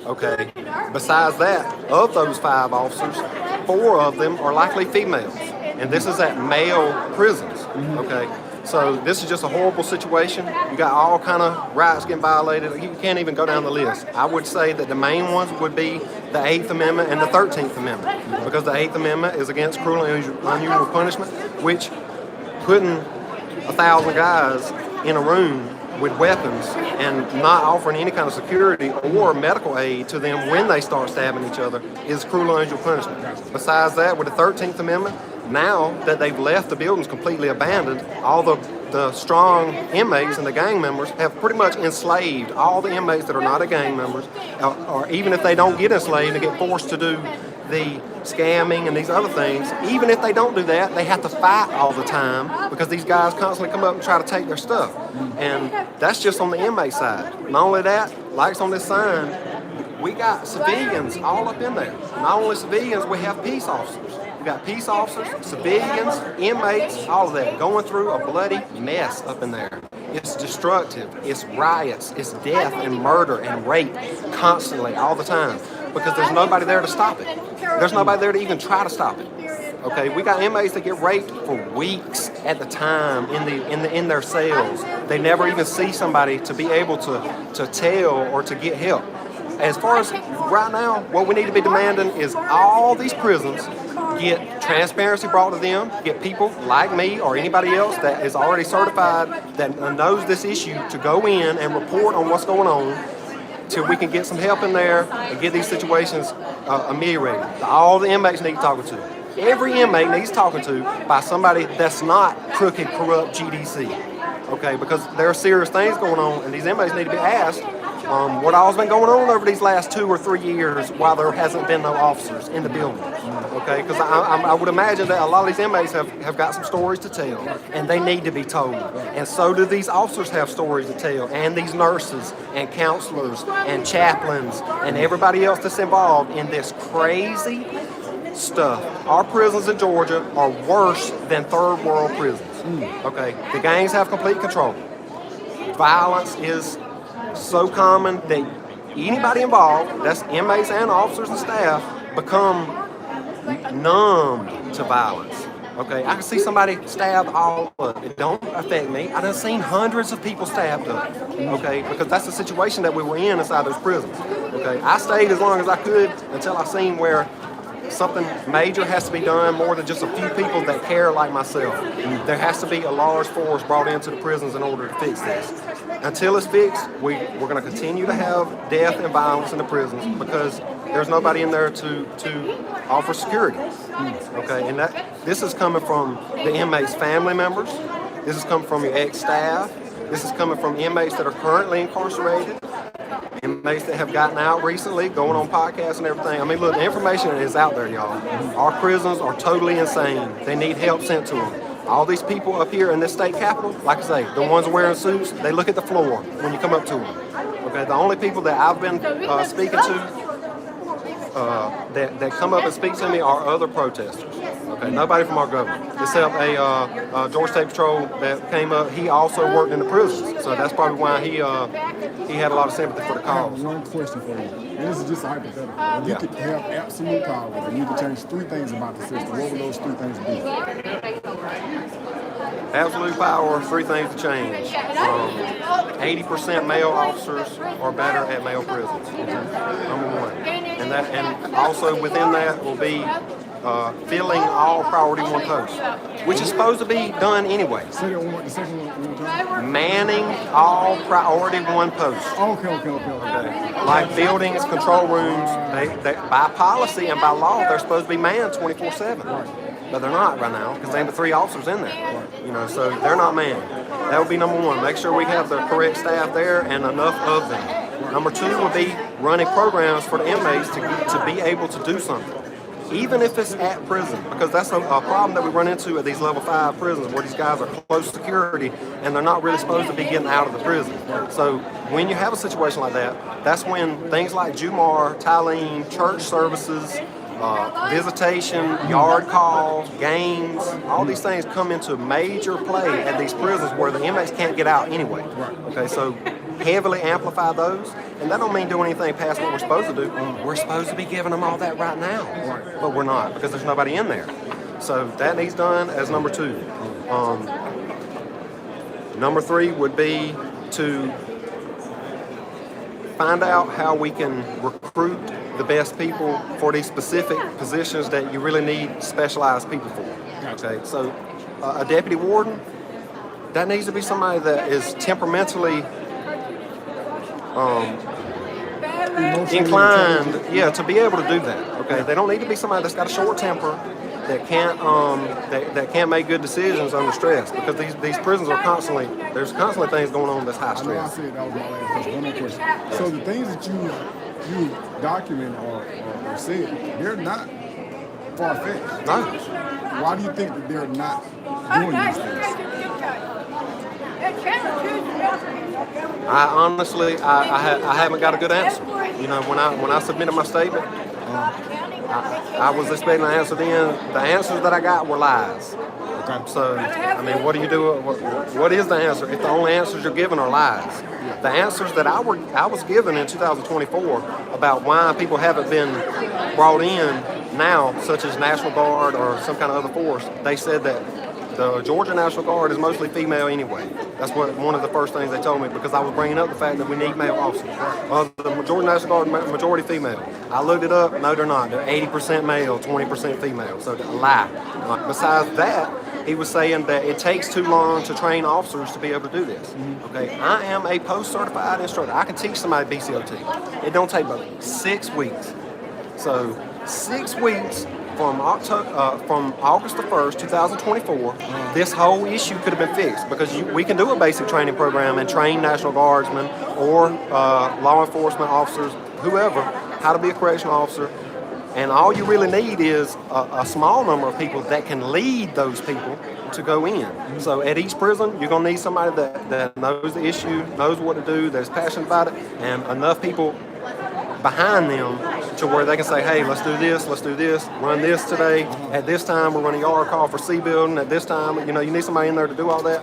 Okay. Besides that, of those 5 officers, 4 of them are likely females. And this is at male prisons. Okay. So this is just a horrible situation. You got all kind of rights getting violated. You can't even go down the list. I would say that the main ones would be the 8th Amendment and the 13th Amendment, because the 8th Amendment is against cruel and unusual punishment, which putting 1,000 guys in a room with weapons and not offering any kind of security or medical aid to them when they start stabbing each other is cruel and unusual punishment. Besides that, with the 13th Amendment, now that they've left the buildings completely abandoned, all the strong inmates and the gang members have pretty much enslaved all the inmates that are not gang members, or even if they don't get enslaved and get forced to do the scamming and these other things, even if they don't do that, they have to fight all the time because these guys constantly come up and try to take their stuff. And that's just on the inmate side. Not only that, like it's on this sign, we got civilians all up in there. Not only civilians, we have peace officers. We got peace officers, civilians, inmates, all of that, going through a bloody mess up in there. It's destructive, it's riots, it's death and murder and rape constantly, all the time, because there's nobody there to stop it. There's nobody there to even try to stop it. Okay, we got inmates that get raped for weeks at the time in their cells. They never even see somebody to be able to tell or to get help. As far as right now, what we need to be demanding is all these prisons get transparency brought to them, get people like me or anybody else that is already certified that knows this issue to go in and report on what's going on till we can get some help in there and get these situations ameliorated. All the inmates need talking to. Every inmate needs talking to by somebody that's not crooked, corrupt GDC. Okay, because there are serious things going on and these inmates need to be asked what all's been going on over these last 2 or 3 years while there hasn't been no officers in the building. Okay, because I would imagine that a lot of these inmates have got some stories to tell, and they need to be told. And so do these officers have stories to tell, and these nurses and counselors and chaplains and everybody else that's involved in this crazy stuff. Our prisons in Georgia are worse than third world prisons. Okay, the gangs have complete control. Violence is so common that anybody involved, that's inmates and officers and staff, become numb to violence. Okay, I can see somebody stabbed all up. It don't affect me. I done seen hundreds of people stabbed up. Okay, because that's the situation that we were in inside those prisons. Okay, I stayed as long as I could until I seen where something major has to be done, more than just a few people that care like myself. There has to be a large force brought into the prisons in order to fix this. Until it's fixed, we're going to continue to have death and violence in the prisons because there's nobody in there to offer security. Okay, and this is coming from the inmates' family members. This is coming from your ex-staff. This is coming from inmates that are currently incarcerated. Inmates that have gotten out recently, going on podcasts and everything. I mean, look, the information is out there, y'all. Our prisons are totally insane. They need help sent to them. All these people up here in this state capitol, like I say, the ones wearing suits, they look at the floor when you come up to them. Okay, the only people that I've been speaking to that come up and speak to me are other protesters. Okay, nobody from our government, except a Georgia State Patrol that came up. He also worked in the prisons, so that's probably why he had a lot of sympathy for the cause. One question for you, and this is just a hypothetical. You could have absolute power, and you could change 3 things about the system. What would those 3 things be? Absolute power, 3 things to change. 80% male officers are better at male prisons. Number 1. And also within that will be filling all priority one posts, which is supposed to be done anyway. Say that one, the second one time. Manning all priority one posts. Okay. Like buildings, control rooms, they by policy and by law, they're supposed to be manned 24/7. But they're not right now because they have the 3 officers in there. You know, so they're not manned. That would be number one. Make sure we have the correct staff there and enough of them. Number 2 would be running programs for the inmates to be able to do something. Even if it's at prison, because that's a problem that we run into at these level 5 prisons where these guys are close security and they're not really supposed to be getting out of the prison. So when you have a situation like that, that's when things like Jumar, Tyleen, church services, visitation, yard calls, games, all these things come into major play at these prisons where the inmates can't get out anyway. Okay, so heavily amplify those, and that don't mean do anything past what we're supposed to do. We're supposed to be giving them all that right now, but we're not because there's nobody in there. So that needs done as number 2. Number 3 would be to find out how we can recruit the best people for these specific positions that you really need specialized people for. Okay, so a deputy warden, that needs to be somebody that is temperamentally inclined, to be able to do that. Okay, they don't need to be somebody that's got a short temper, that can't make good decisions under stress, because these prisons are there's constantly things going on that's high stress. I said that was my last question. One more question. So the things that you document or said, they're not far-fetched. No. Why do you think that they're not doing these things? I honestly, I haven't got a good answer. You know, when I submitted my statement, I was expecting an answer then. The answers that I got were lies. Okay. So, I mean, what do you do? What is the answer if the only answers you're given are lies? The answers that I was given in 2024 about why people haven't been brought in now, such as National Guard or some kind of other force, they said that the Georgia National Guard is mostly female anyway. That's one of the first things they told me, because I was bringing up the fact that we need male officers. The Georgia National Guard, majority female. I looked it up. No, they're not. They're 80% male, 20% female. So a lie. Besides that, he was saying that it takes too long to train officers to be able to do this. Okay, I am a post-certified instructor. I can teach somebody BCOT. It don't take but 6 weeks. So 6 weeks. From August the 1st, 2024, this whole issue could have been fixed, because we can do a basic training program and train National Guardsmen or law enforcement officers, whoever, how to be a correctional officer. And all you really need is a small number of people that can lead those people to go in. So at each prison, you're going to need somebody that knows the issue, knows what to do, that's passionate about it, and enough people behind them to where they can say, hey, let's do this, run this today. At this time, we're running a yard call for C building. At this time, you need somebody in there to do all that.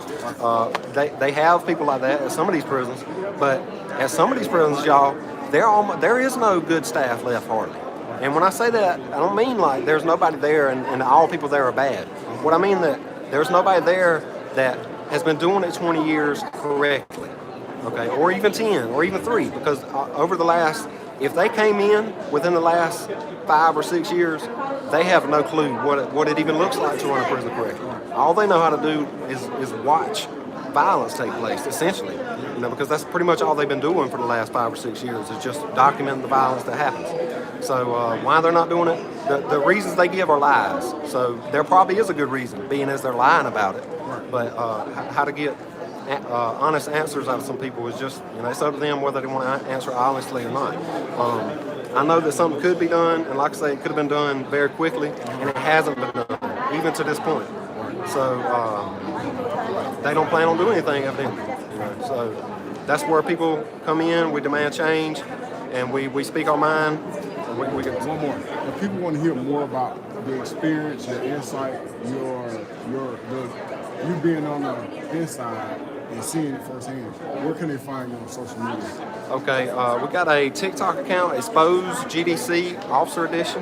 They have people like that at some of these prisons, but at some of these prisons, y'all, there is no good staff left hardly. And when I say that, I don't mean like there's nobody there and all people there are bad. What I mean that there's nobody there that has been doing it 20 years correctly, okay, or even 10, or even 3, because over the last, if they came in within the last 5 or 6 years, they have no clue what it even looks like to run a prison correctly. All they know how to do is watch violence take place, essentially, because that's pretty much all they've been doing for the last 5 or 6 years, is just documenting the violence that happens. So why they're not doing it, the reasons they give are lies. So there probably is a good reason, being as they're lying about it. But how to get honest answers out of some people is just, it's up to them whether they want to answer honestly or not. I know that something could be done, and like I say, it could have been done very quickly, and it hasn't been done, even to this point. So they don't plan on doing anything, evidently. So that's where people come in, we demand change, and we speak our mind. We get one more. If people want to hear more about the experience, your insight, you being on the inside and seeing it firsthand, where can they find you on social media? Okay, we got a TikTok account, Expose GDC Officer Edition,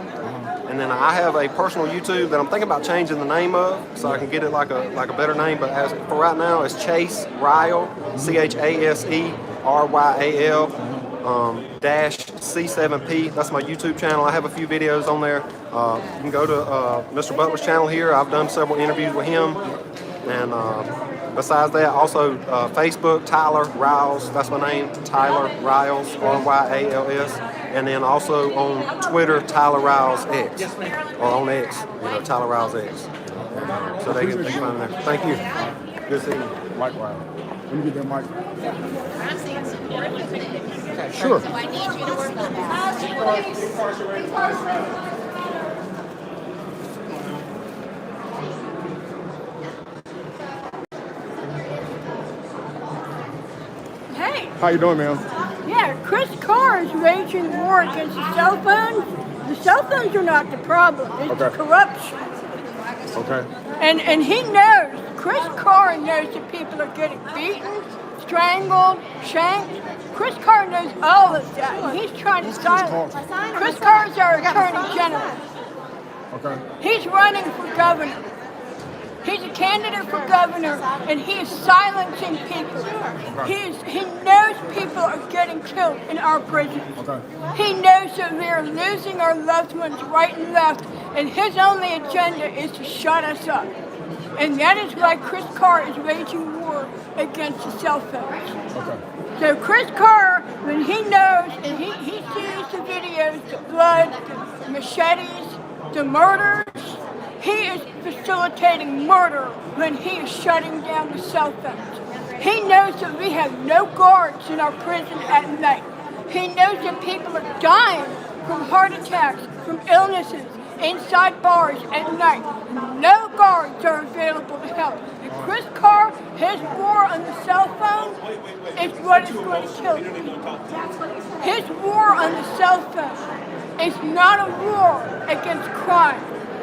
and then I have a personal YouTube that I'm thinking about changing the name of, so I can get it like a better name. But as for right now, it's Chase Ryal, ChaseRyal. dash C7P. That's my YouTube channel. I have a few videos on there. You can go to Mr. Butler's channel here. I've done several interviews with him. And besides that, also Facebook, Tyler Riles. That's my name, Tyler Riles, R-Y-A-L-S. And then also on Twitter, Tyler Riles X. Or on X, Tyler Riles X. So they can find there. Thank you. Good seeing you. Likewise. Let me get that mic. I'm seeing some horrific things. Sure. So I need you to work on that. Hey, How you doing, ma'am? yeah, Chris Carr is waging war against the cell phones. The cell phones are not the problem. It's the Okay. corruption. Okay. And he knows, Chris Carr knows that people are getting beaten, strangled, shanked. Chris Carr knows all of that, and he's trying to silence. Chris Carr is our Attorney General. Okay. He's running for governor. He's a candidate for governor, and he is silencing people. He knows people are getting killed in our prisons. Okay. He knows that we are losing our loved ones right and left, and his only agenda is to shut us up. And that is why Chris Carr is waging war against the cell phones. Okay. So Chris Carr, when he knows, and he sees the videos, the blood, the machetes, the murders, he is facilitating murder when he is shutting down the cell phones. He knows that we have no guards in our prison at night. He knows that people are dying from heart attacks, from illnesses, inside bars at night. No guards are available to help. And Chris Carr, his war on the cell phone is what is going to kill people. His war on the cell phone is not a war against crime.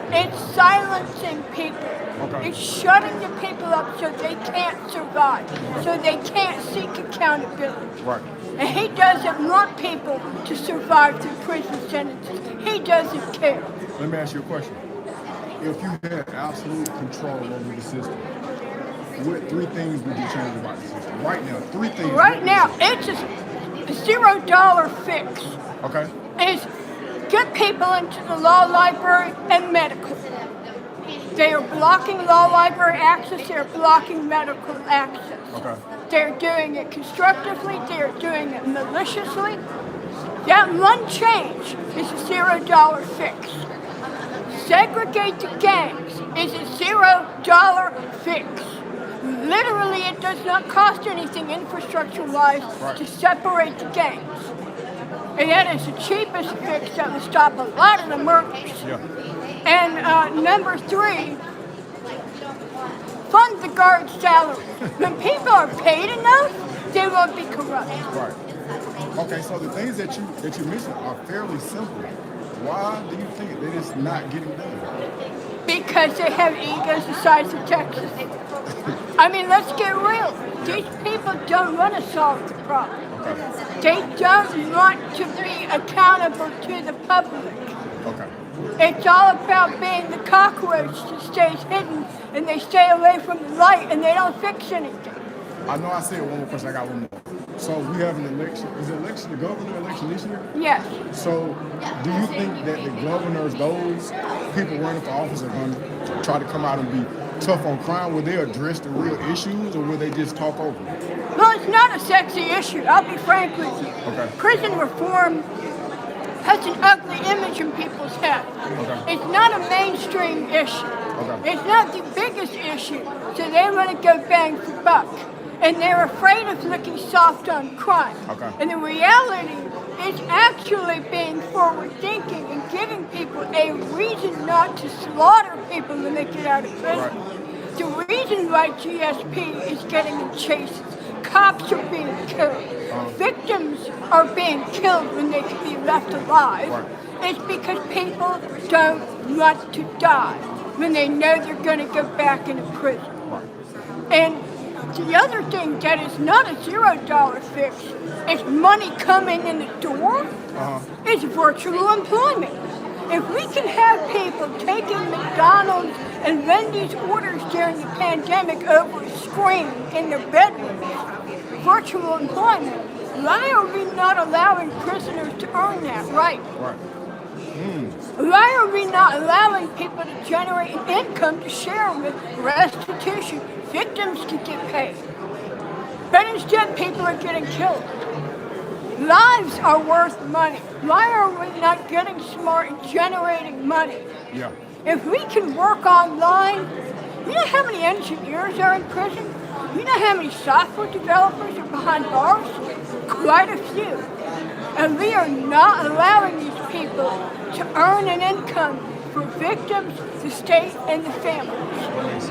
It's silencing people. Okay. It's shutting the people up so they can't survive, so they can't seek accountability. Right. And he doesn't want people to survive through prison sentences. He doesn't care. Let me ask you a question. If you had absolute control over the system, what 3 things would you change about the system? Right now, 3 things. Right now, it's a $0 fix. Okay. Is get people into the law library and medical. They are blocking law library access. They are blocking medical access. Okay. They're doing it constructively. They're doing it maliciously. That one change is a $0 fix. Segregate the gangs is a $0 fix. Literally, it does not cost anything infrastructure-wise to separate the gangs. And that is the cheapest fix that will stop a lot of the murders. Yeah. And number 3, fund the guard's salary. When people are paid enough, they won't be corrupt. Right. Okay, so the things that you mentioned are fairly simple. Why do you think that it's not getting done? Because they have egos the size of Texas. I mean, let's get real. These people don't want to solve the problem. They don't want to be accountable to the public. Okay. It's all about being the cockroach that stays hidden, and they stay away from the light, and they don't fix anything. I know I said one more question. I got one more. So we have an election. Is the election the governor election this year? Yes. So do you think that the governors, those people running for office, are going to try to come out and be tough on crime? Will they address the real issues, or will they just talk over it? Well, it's not a sexy issue. I'll be frank with you. Okay. Prison reform has an ugly image in people's head. Okay. It's not a mainstream issue. Okay. It's not the biggest issue. So they want to go bang for buck. And they're afraid of looking soft on crime. Okay. And the reality is actually being forward-thinking and giving people a reason not to slaughter people when they get out of prison. Right. The reason why GSP is getting in chases, cops are being killed, victims are being killed when they could be left alive, it's because people don't want to die when they know they're going to go back into prison. And the other thing that is not a $0 fix is money coming in the door. It's virtual employment. If we can have people taking McDonald's and Wendy's orders during the pandemic over a screen in their bedrooms, virtual employment, Why are we not allowing prisoners to earn that right? Right. Why are we not allowing people to generate an income to share with restitution, victims to get paid? But instead, people are getting killed. Lives are worth money. Why are we not getting smart and generating money? Yeah. If we can work online, you know how many engineers are in prison? You know how many software developers are behind bars? Quite a few. And we are not allowing these people to earn an income for victims, the state, and the families.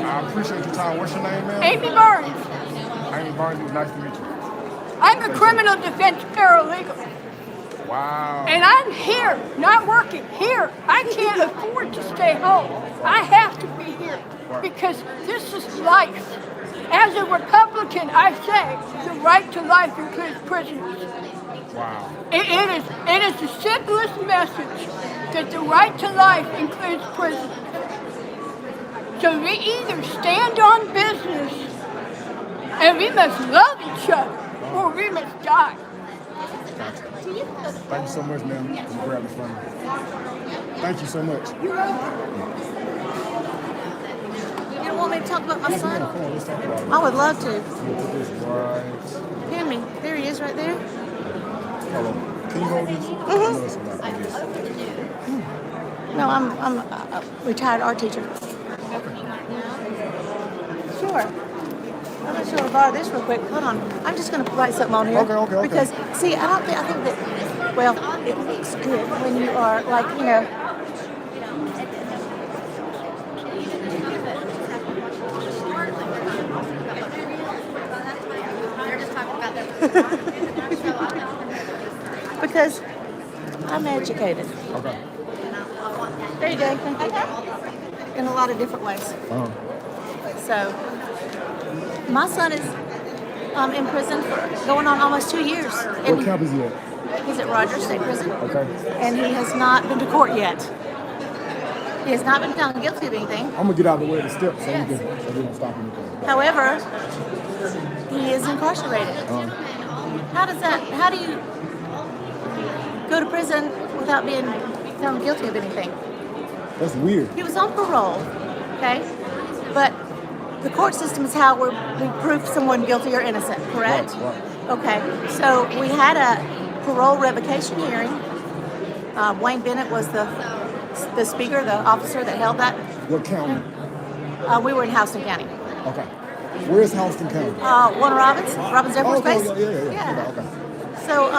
I appreciate your time. What's your name, ma'am? Amy Barnes. Amy Barnes, it was nice to meet you. I'm a criminal defense paralegal. Wow. And I'm here, not working, here. I can't afford to stay home. I have to be here because this is life. As a Republican, I say the right to life includes prisoners. Wow. It is the simplest message that the right to life includes prisoners. So we either stand on business and we must love each other or we must die. Thank you so much, ma'am. I'm grabbing from you. Thank you so much. You don't want me to talk about my Yes, son? ma'am. Come on, let's talk about it. I would love to. We'll put this right. Hear me. There he is right there. Hello. Can you hold this? No, it's not. This. No, I'm a retired art teacher. Sure. I'm just going to borrow this real quick. Hold on. I'm just going to write something on here. Okay. Because, see, I think that, well, it looks good when you are, like, you know. Because I'm educated. Okay. There you go. Thank you. In a lot of different ways. So, my son is in prison for going on almost 2 years. What camp is he at? He's at Rogers State Prison. Okay. And he has not been to court yet. He has not been found guilty of anything. I'm gonna get out of the way of the steps so we don't stop anything. However, he is incarcerated. How do you go to prison without being found guilty of anything? That's weird. He was on parole, okay? But the court system is how we prove someone guilty or innocent, correct? Right. Okay, so we had a parole revocation hearing. Wayne Bennett was the speaker, the officer that held that. What county? We were in Houston County. Okay. Where's Houston County? Warner Robins Air Force Base. Yeah. Okay. So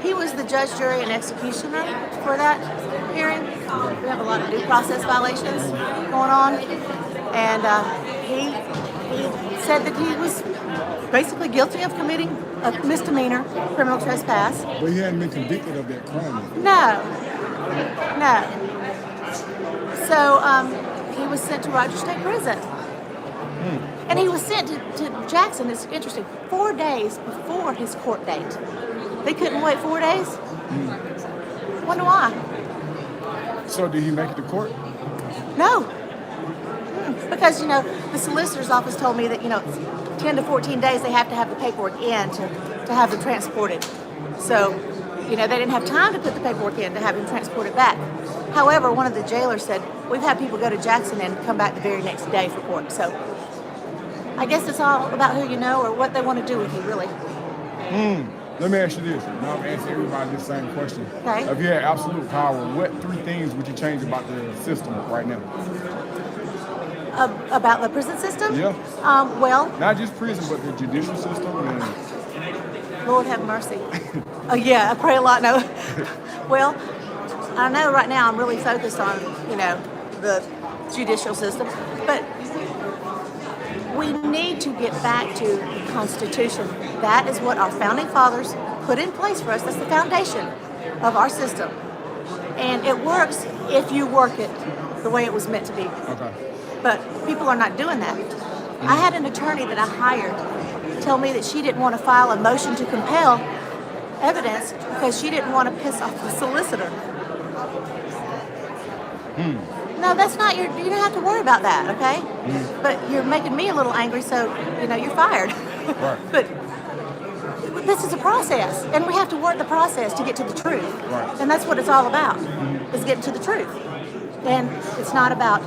he was the judge, jury, and executioner for that hearing. We have a lot of due process violations going on, and he said that he was basically guilty of committing a misdemeanor, criminal trespass. But he hadn't been convicted of that crime. No. So he was sent to Rogers State Prison. And he was sent to Jackson, it's interesting, 4 days before his court date. They couldn't wait 4 days? Wonder why? So did he make it to court? No. Because, the solicitor's office told me that, 10 to 14 days they have to have the paperwork in to have them transported. So, they didn't have time to put the paperwork in to have him transported back. However, one of the jailers said, we've had people go to Jackson and come back the very next day for court. So, I guess it's all about who you know or what they want to do with you, really. Let me ask you this. Now I'm asking everybody this same question. Okay. If you had absolute power, what 3 things would you change about the system right now? About the prison system? Yeah. Well, Not just prison, but the judicial system and Lord have mercy. Oh yeah, I pray a lot. No. Well, I know right now I'm really focused on, the judicial system, but we need to get back to the Constitution. That is what our founding fathers put in place for us. That's the foundation of our system. And it works if you work it the way it was meant to be. okay. But people are not doing that. I had an attorney that I hired tell me that she didn't want to file a motion to compel evidence because she didn't want to piss off the solicitor. No, that's not you don't have to worry about that, okay? But you're making me a little angry, so, you're fired. Right. But this is a process, and we have to work the process to get to the truth. Right. And that's what it's all about, is getting to the truth. And it's not about,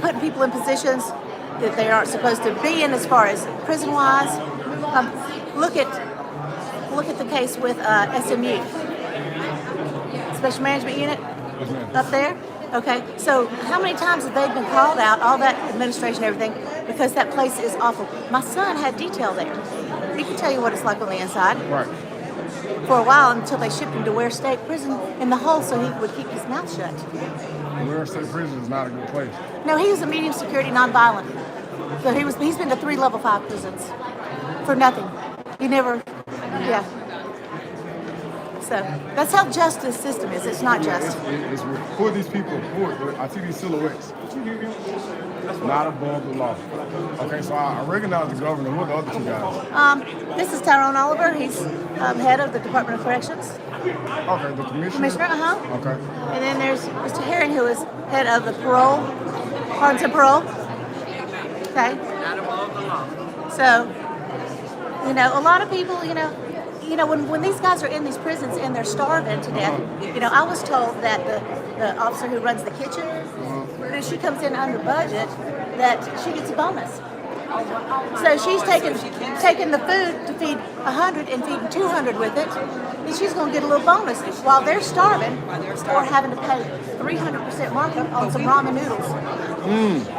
putting people in positions that they aren't supposed to be in as far as prison-wise. Look at the case with SMU, Special Management Unit, up there. Okay, so how many times have they been called out, all that administration and everything, because that place is awful. My son had detail there. He can tell you what it's like on the inside. Right. For a while, until they shipped him to Ware State Prison in the hole so he would keep his mouth shut. Ware State Prison is not a good place. No, he was a medium security, nonviolent. So he's been to 3 level 5 prisons for nothing. He never, yeah. So that's how just this system is. It's not just. It's for these people. I see these silhouettes. Not above the law. Okay, so I recognize the governor. Who are the other 2 guys? This is Tyrone Oliver. He's head of the Department of Corrections. Okay, the commissioner? Okay. And then there's Mr. Herring, who is head of the parole, pardons and parole. Okay. Not above the law. So, a lot of people, when these guys are in these prisons and they're starving to death, I was told that the officer who runs the kitchen, when she comes in under budget, that she gets a bonus. So she's taking the food to feed 100 and feeding 200 with it, and she's going to get a little bonus while they're starving or having to pay 300% markup on some ramen noodles.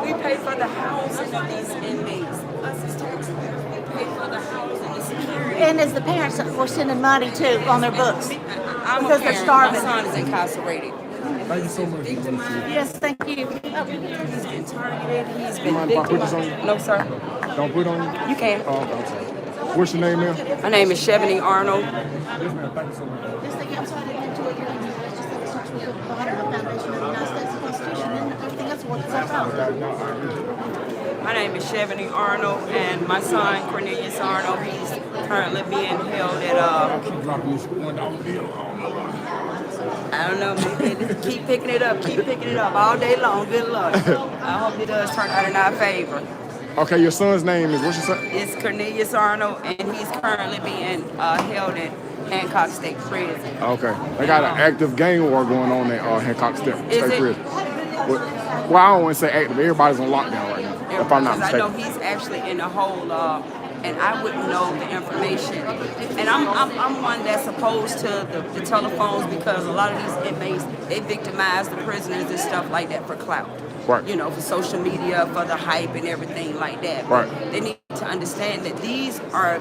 We pay for the housing of these inmates. Us as taxpayers, we pay for the housing and security. And as the parents, we're sending money too on their books because they're My starving. son is incarcerated. Thank you so much. Yes, thank you. He's been targeted. He's You been mind if I put this on victimized. you? No, sir. Don't put it on you? You can. Oh, okay, I'm sorry. What's your name, ma'am? My name is Chevany Arnold. Yes, ma'am. Thank you so much. Just think, I'm sorry, I didn't mean to what you're doing. It's just that it starts with the bottom of the foundation of the United States Constitution, and everything else works out. My name is Chevany Arnold, and my son Cornelius Arnold. He's currently being held at Keep dropping this $1 bill. I don't know, maybe keep picking it up all day long. Good luck. I hope it does turn out in our favor. Okay, your son's name is, what's your son? It's Cornelius Arnold, and he's currently being held at Hancock State Prison. Okay. They got an active gang war going on at Hancock State Is it? Prison. Well, I don't want to say active. Everybody's on lockdown right now, if I'm not Because I know mistaken. he's actually in the hole, and I wouldn't know the information. And I'm one that's opposed to the telephones because a lot of these inmates, they victimize the prisoners and stuff like that for clout. Right. For social media, for the hype and everything like that. Right. They need to understand that these are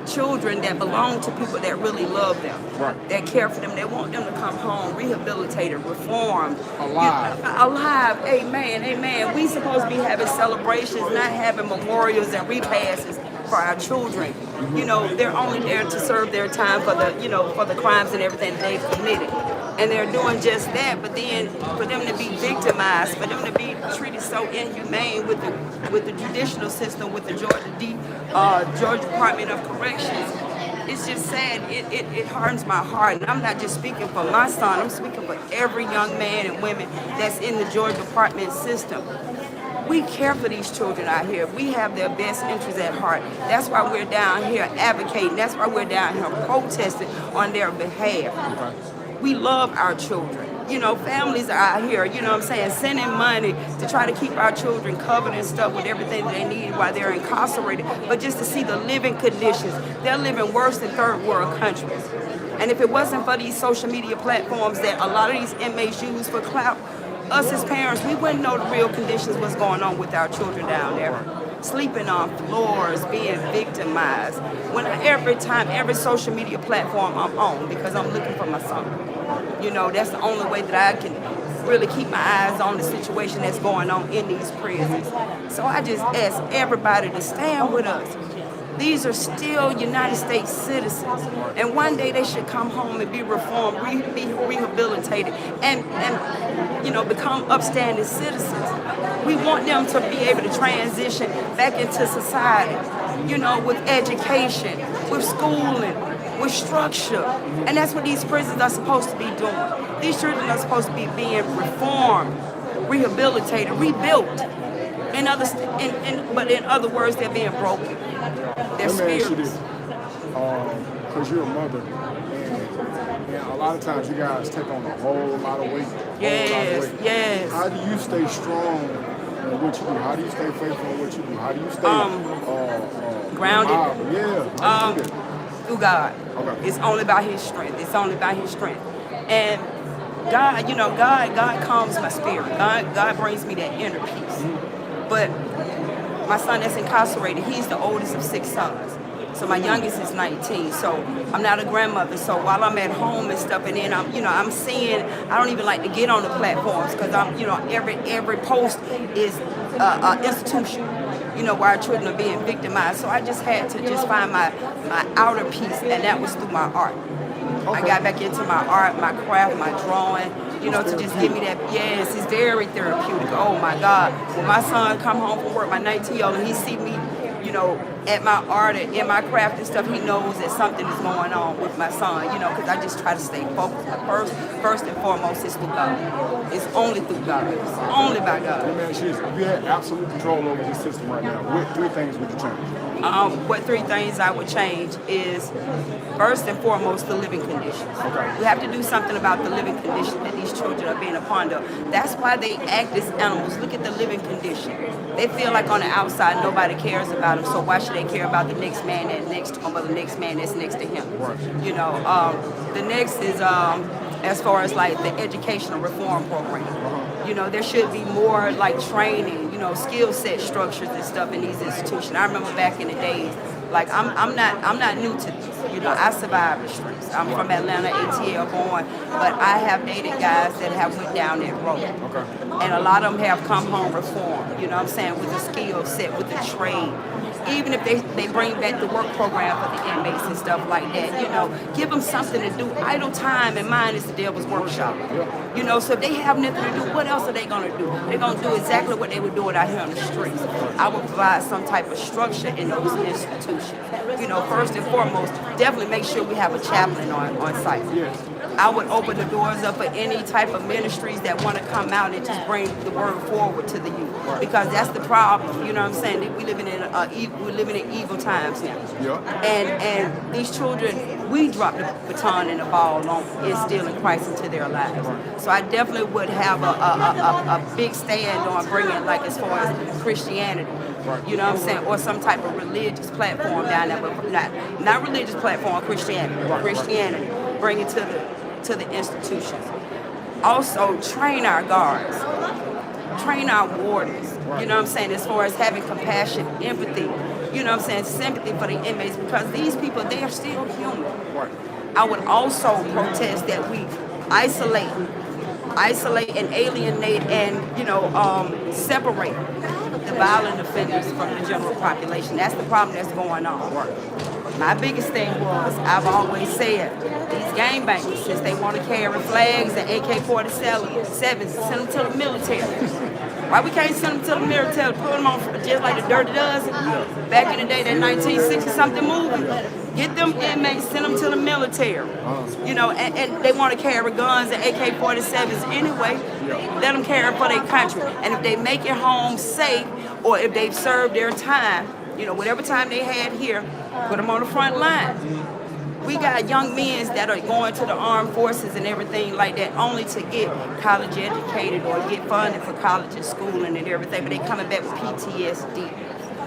children that belong to people that really love them, Right. that care for them, they want them to come home rehabilitated, reformed, Alive. alive. Amen. We supposed to be having celebrations, not having memorials and repasses for our children. They're only there to serve their time for the crimes and everything that they've committed. And they're doing just that, but then for them to be victimized, for them to be treated so inhumane with the judicial system, with the Georgia Department of Corrections, it's just sad. It hardens my heart. And I'm not just speaking for my son, I'm speaking for every young man and women that's in the Georgia Department system. We care for these children out here. We have their best interests at heart. That's why we're down here advocating. That's why we're down here protesting on their behalf. We love our children. Families are out here, sending money to try to keep our children covered and stuff with everything that they need while they're incarcerated. But just to see the living conditions, they're living worse than third world countries. And if it wasn't for these social media platforms that a lot of these inmates use for clout, us as parents, we wouldn't know the real conditions what's going on with our children down there. Sleeping on floors, being victimized. Every social media platform I'm on, because I'm looking for my son. That's the only way that I can really keep my eyes on the situation that's going on in these prisons. So I just ask everybody to stand with us. These are still United States citizens. And one day they should come home and be reformed, be rehabilitated, and become upstanding citizens. We want them to be able to transition back into society, with education, with schooling, with structure. And that's what these prisons are supposed to be doing. These children are supposed to be being reformed, rehabilitated, rebuilt. But in other words, they're being broken. Their Let me ask you spirits. this. because you're a mother, and a lot of times you guys take on a whole lot of weight. Yes, yes. How do you stay strong in what you do? How do you stay faithful in what you do? How do you stay grounded? Yeah. How do you do that? Through God. Okay. It's only about His strength. It's only about His strength. And God, you know, God calms my spirit. God brings me that inner peace. But my son that's incarcerated, he's the oldest of 6 sons. So my youngest is 19. So I'm not a grandmother. So while I'm at home and stuff, and then I'm seeing, I don't even like to get on the platforms because every post is an institution, where our children are being victimized. So I just had to just find my outer peace, and that was through my art. I got back into my art, my craft, my drawing, to just give me that. Yes, it's very therapeutic. Oh my God. When my son come home from work, my 19-year-old, and he see me, at my art and in my craft and stuff, he knows that something is going on with my son, because I just try to stay focused. First and foremost, it's through God. It's only through God. It's only by God. Let me ask you this. If you had absolute control over the system right now, what 3 things would you change? What 3 things I would change is, first and foremost, the living conditions. Okay. We have to do something about the living conditions that these children are being upon. That's why they act as animals. Look at the living condition. They feel like on the outside nobody cares about them, so why should they care about the next man that's next to him or the next man that's next to him? Right. The next is as far as like the educational reform program. There should be more like training, skill set structures and stuff in these institutions. I remember back in the days, like I'm not new to this. I survived the streets. I'm from Atlanta, ATL born, but I have dated guys that have went down that road. Okay. And a lot of them have come home reformed, with a skill set, with a trade. Even if they bring back the work program for the inmates and stuff like that, give them something to do. Idle time in mind is the devil's workshop. So if they have nothing to do, what else are they going to do? They're going to do exactly what they were doing out here on the streets. I would provide some type of structure in those institutions. First and foremost, definitely make sure we have a chaplain on site. I would open the doors up for any type of ministries that want to come out and just bring the word forward to the youth, because that's the problem. You know what I'm saying? We're living in evil times now. And these children, we drop the baton and the ball on instilling Christ into their lives. So I definitely would have a big stand on bringing, like, as far as Christianity. You know what I'm saying? Or some type of religious platform down there, but not religious platform, Christianity. Bring it to the institutions. Also, train our guards, train our wardens. You know what I'm saying? As far as having compassion, empathy, sympathy for the inmates, because these people, they are still human. I would also protest that we isolate and alienate and separate the violent offenders from the general population. That's the problem that's going on. My biggest thing was, I've always said, these gangbangers, since they want to carry flags and AK-47s, send them to the military. Why we can't send them to the military, put them on just like the Dirty Dozen? Back in the day, that 1960-something movie, get them inmates, send them to the military. And they want to carry guns and AK-47s anyway. Let them carry for their country. And if they make it home safe, or if they've served their time, whatever time they had here, put them on the front line. We got young men that are going to the armed forces and everything like that only to get college educated or get funded for college and schooling and everything, but they coming back with PTSD.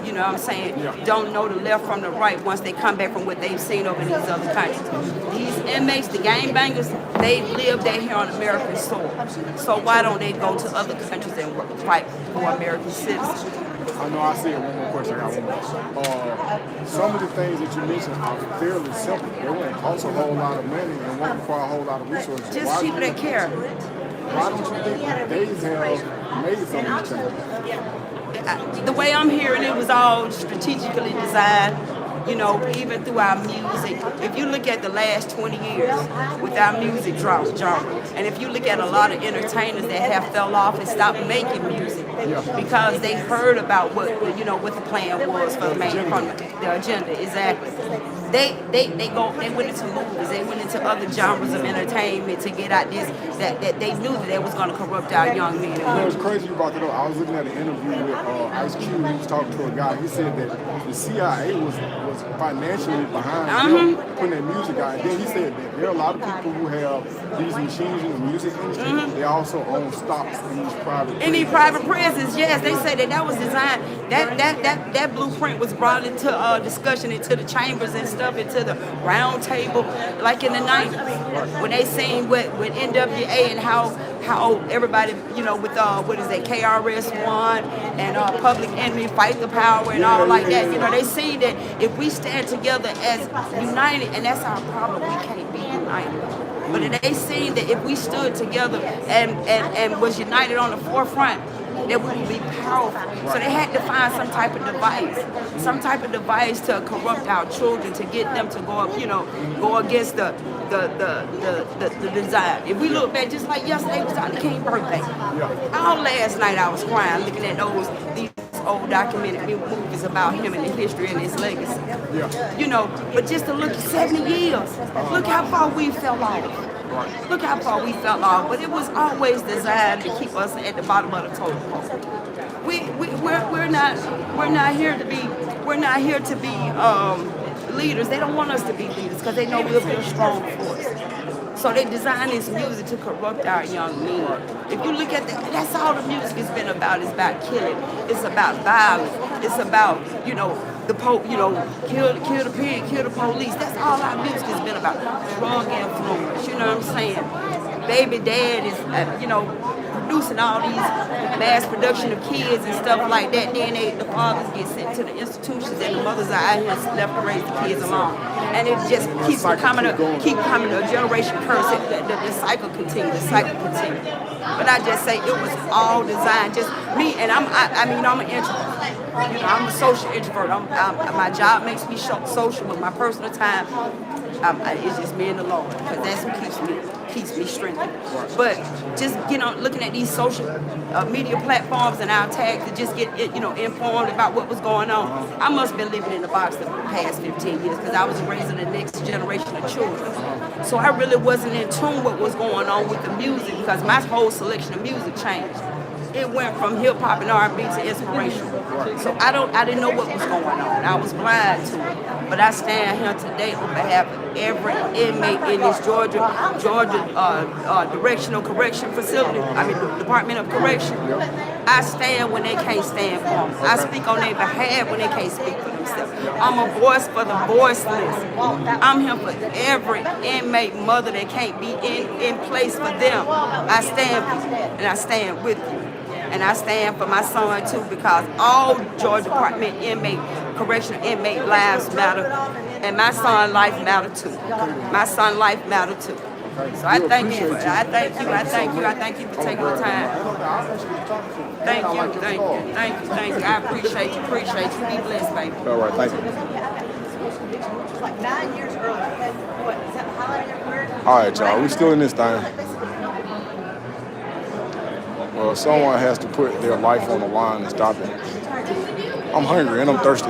You know what I'm saying? Don't know the left from the right once they come back from what they've seen over in these other countries. These inmates, the gangbangers, they live down here on American soil. So why don't they go to other countries and fight for American citizens? I know I see it. One more question. I got one more. Some of the things that you mentioned are fairly simple. They won't cost a whole lot of money and won't require a whole lot of resources. Just people that care. Why don't you think they have made some of these changes? The way I'm hearing it was all strategically designed. Even through our music. If you look at the last 20 years with our music genre, and if you look at a lot of entertainers that have fell off and stopped making music because they heard about what the plan was for the agenda, exactly. they went into movies, they went into other genres of entertainment to get out this that they knew that they was gonna corrupt our young men and You know, women. it's crazy you brought that up. I was looking at an interview with Ice Cube. He was talking to a guy. He said that the CIA was financially behind them putting their music out. And then he said that there are a lot of people who have these machines in the music industry. They also own stocks in these private prisons. In these private prisons, yes, they say that was designed. That blueprint was brought into discussion, into the chambers and stuff, into the round table, like in the 90s, when they seen with NWA and how everybody, you know, with what is that, KRS-One and Public Enemy, Fight the Power and all like that. You know, they see that if we stand together as united, and that's our problem, we can't be united. But they seen that if we stood together and was united on the forefront, that we would be powerful. So they had to find some type of device to corrupt our children, to get them to go up, you know, go against the design. If we look back, just like yesterday was Dr. King's birthday. All last night I was crying looking at these old documented movies about him and the history and his legacy. You know, but just to look at 70 years, look how far we fell off. Look how far we fell off, but it was always designed to keep us at the bottom of the totem pole. We're not here to be leaders. They don't want us to be leaders because they know we'll be a strong force. So they designed this music to corrupt our young men. If you look at that's all the music has been about. It's about killing. It's about violence. It's about, you know, kill the pig, kill the police. That's all our music has been about. Drug influence, you know what I'm saying? Baby dad is, you know, producing all these mass production of kids and stuff like that. Then the fathers get sent to the institutions and the mothers are out here left to raise the kids alone. And it just keeps coming a generation curse. The cycle continues, But I just say it was all designed, just me, and I'm an introvert. You know, I'm a social introvert. My job makes me social, but my personal time, it's just me and the Lord, because that's what keeps me strengthened. But just looking at these social media platforms and our tags to just get informed about what was going on. I must have been living in the box the past 15 years because I was raising the next generation of children. So I really wasn't in tune with what was going on with the music because my whole selection of music changed. It went from hip hop and R&B to inspirational. So I didn't know what was going on. I was blind to it. But I stand here today on behalf of every inmate in this Georgia Directional Correction Facility. Department of Correction. I stand when they can't stand for them. I speak on their behalf when they can't speak for themselves. I'm a voice for the voiceless. I'm here for every inmate mother that can't be in place for them. I stand for you, and I stand with you. And I stand for my son too, because all Georgia Department correctional inmate lives matter, and my son's life matter too. My son's life matter too. So I thank you. I thank you for taking the time. Thank you. I appreciate you. Be blessed, baby. All right, thank you. Like 9 years earlier. What, is that the highlight of your career? All right, y'all, we still in this thing. Well, someone has to put their life on the line and stop it. I'm hungry and I'm thirsty.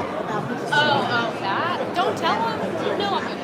Don't tell him. You know I'm gonna.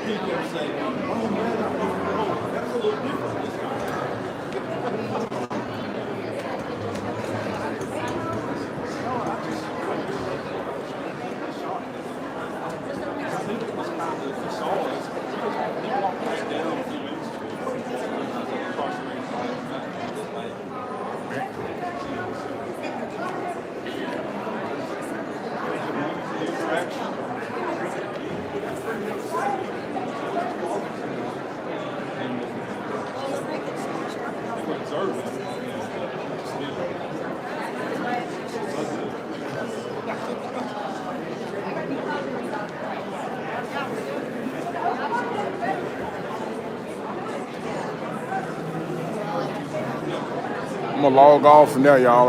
I'm gonna log off from there, y'all.